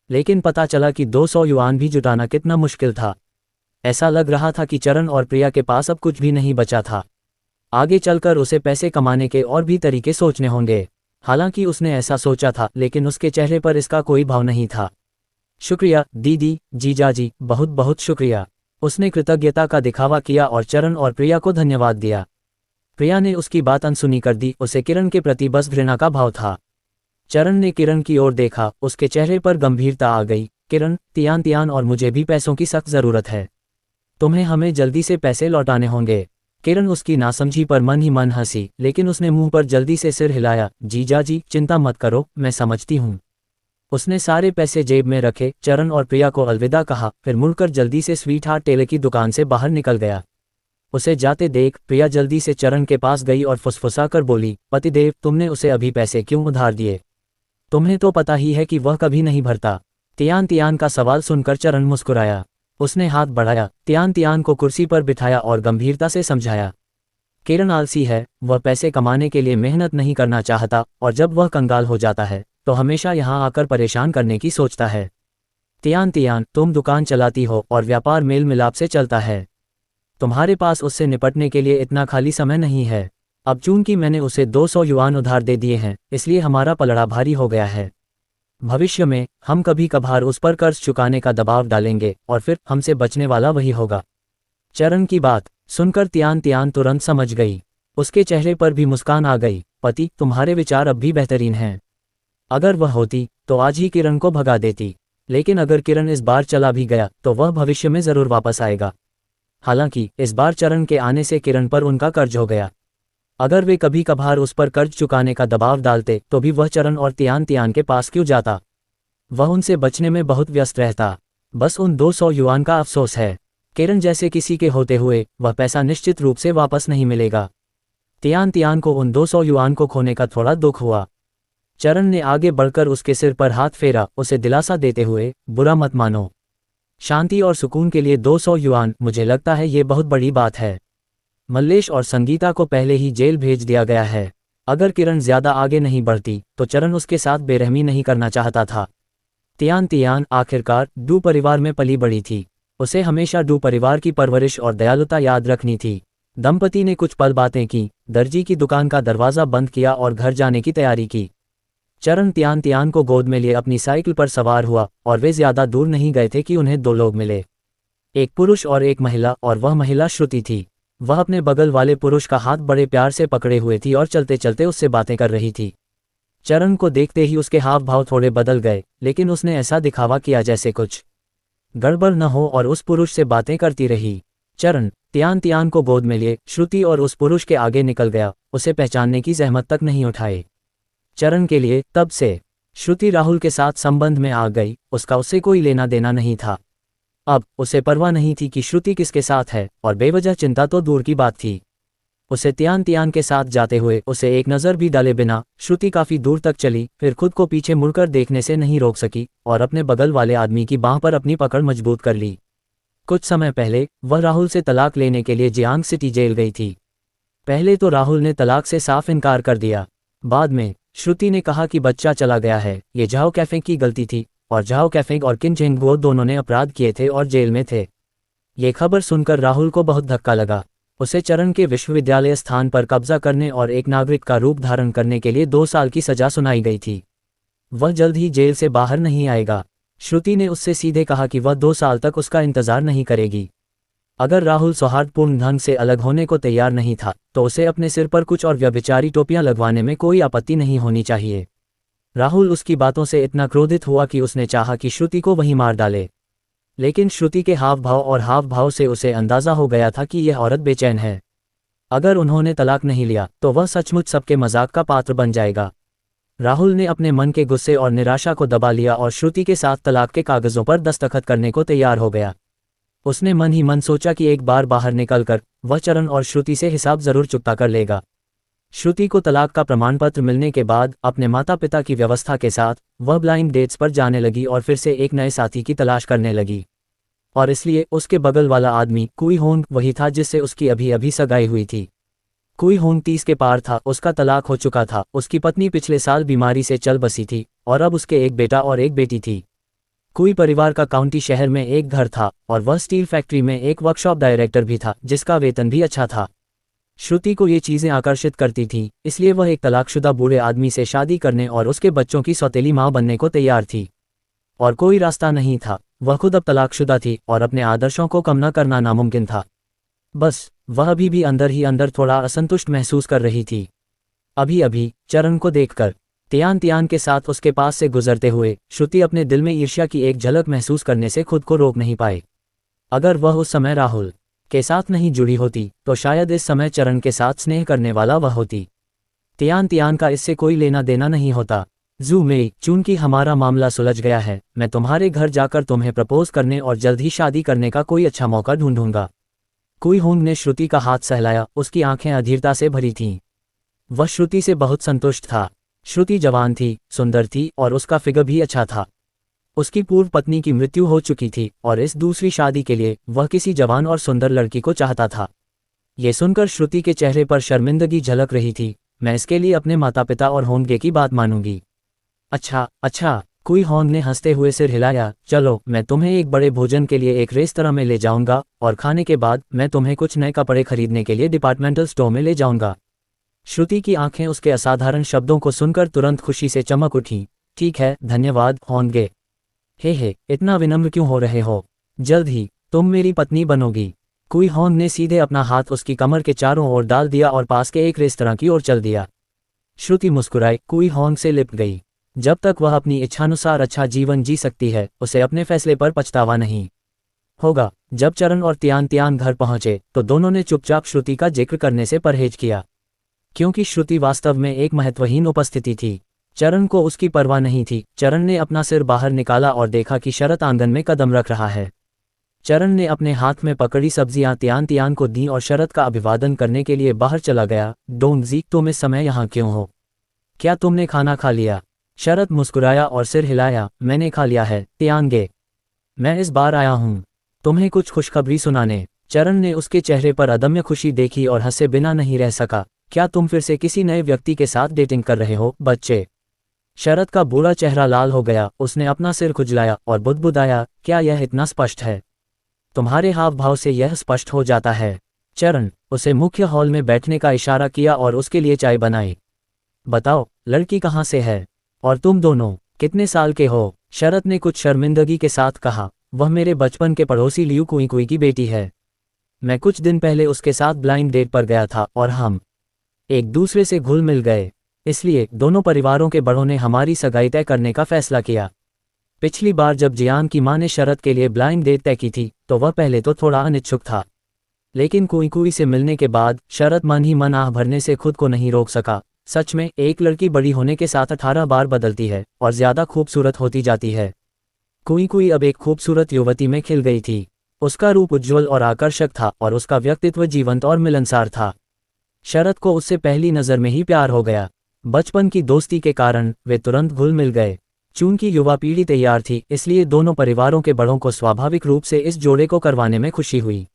लेकिन पता चला कि 200 युआन भी जुटाना कितना मुश्किल था। ऐसा लग रहा था कि चरण और प्रिया के पास अब कुछ भी नहीं बचा था। आगे चलकर उसे पैसे कमाने के और भी तरीके सोचने होंगे। हालांकि उसने ऐसा सोचा था, लेकिन उसके चेहरे पर इसका कोई भाव नहीं था। शुक्रिया दीदी, जीजाजी, बहुत बहुत शुक्रिया। उसने कृतज्ञता का दिखावा किया और चरण और प्रिया को धन्यवाद दिया। प्रिया ने उसकी बात अनसुनी कर दी, उसे किरण के प्रति बस घृणा का भाव था। चरण ने किरण की ओर देखा, उसके चेहरे पर गंभीरता आ गई। किरण, तियान तियान और मुझे भी पैसों की सख्त जरूरत है, तुम्हें हमें जल्दी से पैसे लौटाने होंगे। किरण उसकी नासमझी पर मन ही मन हंसी, लेकिन उसने मुंह पर जल्दी से सिर हिलाया। जीजाजी, चिंता मत करो, मैं समझती हूँ। उसने सारे पैसे जेब में रखे, चरण और प्रिया को अलविदा कहा, फिर मुड़कर जल्दी से स्वीट हार्ट टेलर की दुकान से बाहर निकल गया। उसे जाते देख प्रिया जल्दी से चरण के पास गई और फुसफुसा कर बोली, पतिदेव, तुमने उसे अभी पैसे क्यों उधार दिए? तुम्हें तो पता ही है कि वह कभी नहीं भरता। तियान तियान का सवाल सुनकर चरण मुस्कुराया। उसने हाथ बढ़ाया, तियान तियान को कुर्सी पर बिठाया और गंभीरता से समझाया, किरण आलसी है, वह पैसे कमाने के लिए मेहनत नहीं करना चाहता और जब वह कंगाल हो जाता है तो हमेशा यहाँ आकर परेशान करने की सोचता है। तियान तियान, तुम दुकान चलाती हो और व्यापार मेल मिलाप से चलता है, तुम्हारे पास उससे निपटने के लिए इतना खाली समय नहीं है। अब चूंकि मैंने उसे 200 युआन उधार दे दिए हैं, इसलिए हमारा पलड़ा भारी हो गया है। भविष्य में हम कभी कभार उस पर कर्ज चुकाने का दबाव डालेंगे और फिर हमसे बचने वाला वही होगा। चरण की बात सुनकर तियान तियान तुरंत समझ गई। उसके चेहरे पर भी मुस्कान आ गई। पति, तुम्हारे विचार अब भी बेहतरीन हैं। अगर वह होती तो आज ही किरण को भगा देती, लेकिन अगर किरण इस बार चला भी गया तो वह भविष्य में जरूर वापस आएगा। हालांकि इस बार चरण के आने से किरण पर उनका कर्ज हो गया। अगर वे कभी कभार उस पर कर्ज चुकाने का दबाव डालते तो भी वह चरण और तियान तियान के पास क्यों जाता? वह उनसे बचने में बहुत व्यस्त रहता। बस उन 200 युआन का अफसोस है। किरण जैसे किसी के होते हुए वह पैसा निश्चित रूप से वापस नहीं मिलेगा। तियान तियान को उन 200 युआन को खोने का थोड़ा दुख हुआ। चरण ने आगे बढ़कर उसके सिर पर हाथ फेरा, उसे दिलासा देते हुए, बुरा मत मानो। शांति और सुकून के लिए 200 युआन, मुझे लगता है ये बहुत बड़ी बात है। मल्लेश और संगीता को पहले ही जेल भेज दिया गया है। अगर किरण ज्यादा आगे नहीं बढ़ती तो चरण उसके साथ बेरहमी नहीं करना चाहता था। तियान तियान आखिरकार डू परिवार में पली बड़ी थी। उसे हमेशा डू परिवार की परवरिश और दयालुता याद रखनी थी। दंपति ने कुछ पल बातें की, दर्जी की दुकान का दरवाजा बंद किया और घर जाने की तैयारी की। चरण तियान तियान को गोद में लिए अपनी साइकिल पर सवार हुआ और वे ज्यादा दूर नहीं गए थे कि उन्हें 2 लोग मिले, एक पुरुष और एक महिला, और वह महिला श्रुति थी। वह अपने बगल वाले पुरुष का हाथ बड़े प्यार से पकड़े हुए थी और चलते चलते उससे बातें कर रही थी। चरण को देखते ही उसके हाव भाव थोड़े बदल गए, लेकिन उसने ऐसा दिखावा किया जैसे कुछ गड़बड़ न हो और उस पुरुष से बातें करती रही। चरण तियान तियान को गोद में लिए श्रुति और उस पुरुष के आगे निकल गया, उसे पहचानने की जहमत तक नहीं उठाए। चरण के लिए तब से श्रुति राहुल के साथ संबंध में आ गई, उसका उससे कोई लेना देना नहीं था। अब उसे परवाह नहीं थी कि श्रुति किसके साथ है, और बेवजह चिंता तो दूर की बात थी। उसे तियान तियान के साथ जाते हुए उसे एक नज़र भी डाले बिना श्रुति काफी दूर तक चली, फिर खुद को पीछे मुड़कर देखने से नहीं रोक सकी और अपने बगल वाले आदमी की बांह पर अपनी पकड़ मजबूत कर ली। कुछ समय पहले वह राहुल से तलाक लेने के लिए जियांग सिटी जेल गई थी। पहले तो राहुल ने तलाक से साफ इनकार कर दिया, बाद में श्रुति ने कहा कि बच्चा चला गया है, ये झाओ कैफे की गलती थी, और झाओ कैफे और किन जेंगबो दोनों ने अपराध किए थे और जेल में थे। ये खबर सुनकर राहुल को बहुत धक्का लगा। उसे चरण के विश्वविद्यालय स्थान पर कब्जा करने और एक नागरिक का रूप धारण करने के लिए 2 साल की सजा सुनाई गई थी। वह जल्द ही जेल से बाहर नहीं आएगा। श्रुति ने उससे सीधे कहा कि वह 2 साल तक उसका इंतजार नहीं करेगी। अगर राहुल सौहार्दपूर्ण ढंग से अलग होने को तैयार नहीं था तो उसे अपने सिर पर कुछ और व्यभिचारी टोपियां लगवाने में कोई आपत्ति नहीं होनी चाहिए। राहुल उसकी बातों से इतना क्रोधित हुआ कि उसने चाहा कि श्रुति को वहीं मार डाले, लेकिन श्रुति के हाव भाव से उसे अंदाजा हो गया था कि यह औरत बेचैन है। अगर उन्होंने तलाक नहीं लिया तो वह सचमुच सबके मजाक का पात्र बन जाएगा। राहुल ने अपने मन के गुस्से और निराशा को दबा लिया और श्रुति के साथ तलाक के कागजों पर दस्तखत करने को तैयार हो गया। उसने मन ही मन सोचा कि एक बार बाहर निकलकर वह चरण और श्रुति से हिसाब जरूर चुकता कर लेगा। श्रुति को तलाक का प्रमाण पत्र मिलने के बाद अपने माता पिता की व्यवस्था के साथ वह ब्लाइंड डेट्स पर जाने लगी और फिर से एक नए साथी की तलाश करने लगी। और इसलिए उसके बगल वाला आदमी कुई होंग वही था जिससे उसकी अभी अभी सगाई हुई थी। कुई होंग 30 के पार था, उसका तलाक हो चुका था, उसकी पत्नी पिछले साल बीमारी से चल बसी थी और अब उसके एक बेटा और एक बेटी थी। कुई परिवार का काउंटी शहर में एक घर था और वह स्टील फैक्ट्री में एक वर्कशॉप डायरेक्टर भी था जिसका वेतन भी अच्छा था। श्रुति को ये चीज़ें आकर्षित करती थीं, इसलिए वह एक तलाकशुदा बूढ़े आदमी से शादी करने और उसके बच्चों की सौतेली माँ बनने को तैयार थी। और कोई रास्ता नहीं था, वह खुद अब तलाकशुदा थी और अपने आदर्शों को कम न करना नामुमकिन था। बस वह अभी भी अंदर ही अंदर थोड़ा असंतुष्ट महसूस कर रही थी। अभी अभी चरण को देखकर तियान तियान के साथ उसके पास से गुजरते हुए श्रुति अपने दिल में ईर्ष्या की एक झलक महसूस करने से खुद को रोक नहीं पाए। अगर वह उस समय राहुल के साथ नहीं जुड़ी होती तो शायद इस समय चरण के साथ स्नेह करने वाला वह होती। तियान तियान का इससे कोई लेना देना नहीं होता। जू मेई, चूंकि हमारा मामला सुलझ गया है, मैं तुम्हारे घर जाकर तुम्हें प्रपोज करने और जल्द ही शादी करने का कोई अच्छा मौका ढूंढूंगा। कुई होंग ने श्रुति का हाथ सहलाया, उसकी आंखें अधीरता से भरी थीं। वह श्रुति से बहुत संतुष्ट था। श्रुति जवान थी, सुंदर थी और उसका फिगर भी अच्छा था। उसकी पूर्व पत्नी की मृत्यु हो चुकी थी और इस दूसरी शादी के लिए वह किसी जवान और सुंदर लड़की को चाहता था। ये सुनकर श्रुति के चेहरे पर शर्मिंदगी झलक रही थी। मैं इसके लिए अपने माता पिता और होंगे की बात मानूंगी। अच्छा अच्छा, कुई होंग ने हंसते हुए सिर हिलाया। चलो, मैं तुम्हें एक बड़े भोजन के लिए एक रेस्तरां में ले जाऊंगा और खाने के बाद मैं तुम्हें कुछ नए कपड़े खरीदने के लिए डिपार्टमेंटल स्टोर में ले जाऊंगा। श्रुति की आंखें उसके असाधारण शब्दों को सुनकर तुरंत खुशी से चमक उठी। ठीक है, धन्यवाद होंगे। हे, इतना विनम्र क्यों हो रहे हो? जल्द ही तुम मेरी पत्नी बनोगी। कुई होंग ने सीधे अपना हाथ उसकी कमर के चारों ओर डाल दिया और पास के एक रेस्तरां की ओर चल दिया। श्रुति मुस्कुराई, कुई होंग से लिपट गई। जब तक वह अपनी इच्छानुसार अच्छा जीवन जी सकती है, उसे अपने फैसले पर पछतावा नहीं होगा। जब चरण और तियान तियान घर पहुंचे तो दोनों ने चुपचाप श्रुति का जिक्र करने से परहेज किया, क्योंकि श्रुति वास्तव में एक महत्वहीन उपस्थिति थी। चरण को उसकी परवाह नहीं थी। चरण ने अपना सिर बाहर निकाला और देखा कि शरत आंगन में कदम रख रहा है। चरण ने अपने हाथ में पकड़ी सब्जियां तियान तियान को दी और शरत का अभिवादन करने के लिए बाहर चला गया। डोंगजी, तुम इस समय यहाँ क्यों हो? क्या तुमने खाना खा लिया? शरत मुस्कुराया और सिर हिलाया। मैंने खा लिया है तियांगे, मैं इस बार आया हूँ तुम्हें कुछ खुशखबरी सुनाने। चरण ने उसके चेहरे पर अदम्य खुशी देखी और हंसे बिना नहीं रह सका। क्या तुम फिर से किसी नए व्यक्ति के साथ डेटिंग कर रहे हो बच्चे? शरत का बूढ़ा चेहरा लाल हो गया। उसने अपना सिर खुजलाया और बुदबुदाया, क्या यह इतना स्पष्ट है? तुम्हारे हाव भाव से यह स्पष्ट हो जाता है। चरण उसे मुख्य हॉल में बैठने का इशारा किया और उसके लिए चाय बनाई। बताओ, लड़की कहाँ से है और तुम दोनों कितने साल के हो? शरत ने कुछ शर्मिंदगी के साथ कहा। वह मेरे बचपन के पड़ोसी लियू कुई कुई की बेटी है। मैं कुछ दिन पहले उसके साथ ब्लाइंड डेट पर गया था और हम एक दूसरे से घुल मिल गए। इसलिए दोनों परिवारों के बड़ों ने हमारी सगाई तय करने का फैसला किया। पिछली बार जब जियान की मां ने शरत के लिए ब्लाइंड डेट तय की थी तो वह पहले तो थोड़ा अनिच्छुक था, लेकिन कुई कुई से मिलने के बाद शरत मन ही मन आह भरने से खुद को नहीं रोक सका। सच में एक लड़की बड़ी होने के साथ 18 बार बदलती है और ज्यादा खूबसूरत होती जाती है। कुई कुई अब एक खूबसूरत युवती में खिल गई थी। उसका रूप उज्ज्वल और आकर्षक था और उसका व्यक्तित्व जीवंत और मिलनसार था। शरत को उससे पहली नज़र में ही प्यार हो गया। बचपन की दोस्ती के कारण वे तुरंत घुल मिल गए। चूंकि युवा पीढ़ी तैयार थी, इसलिए दोनों परिवारों के बड़ों को स्वाभाविक रूप से इस जोड़े को करवाने में खुशी हुई।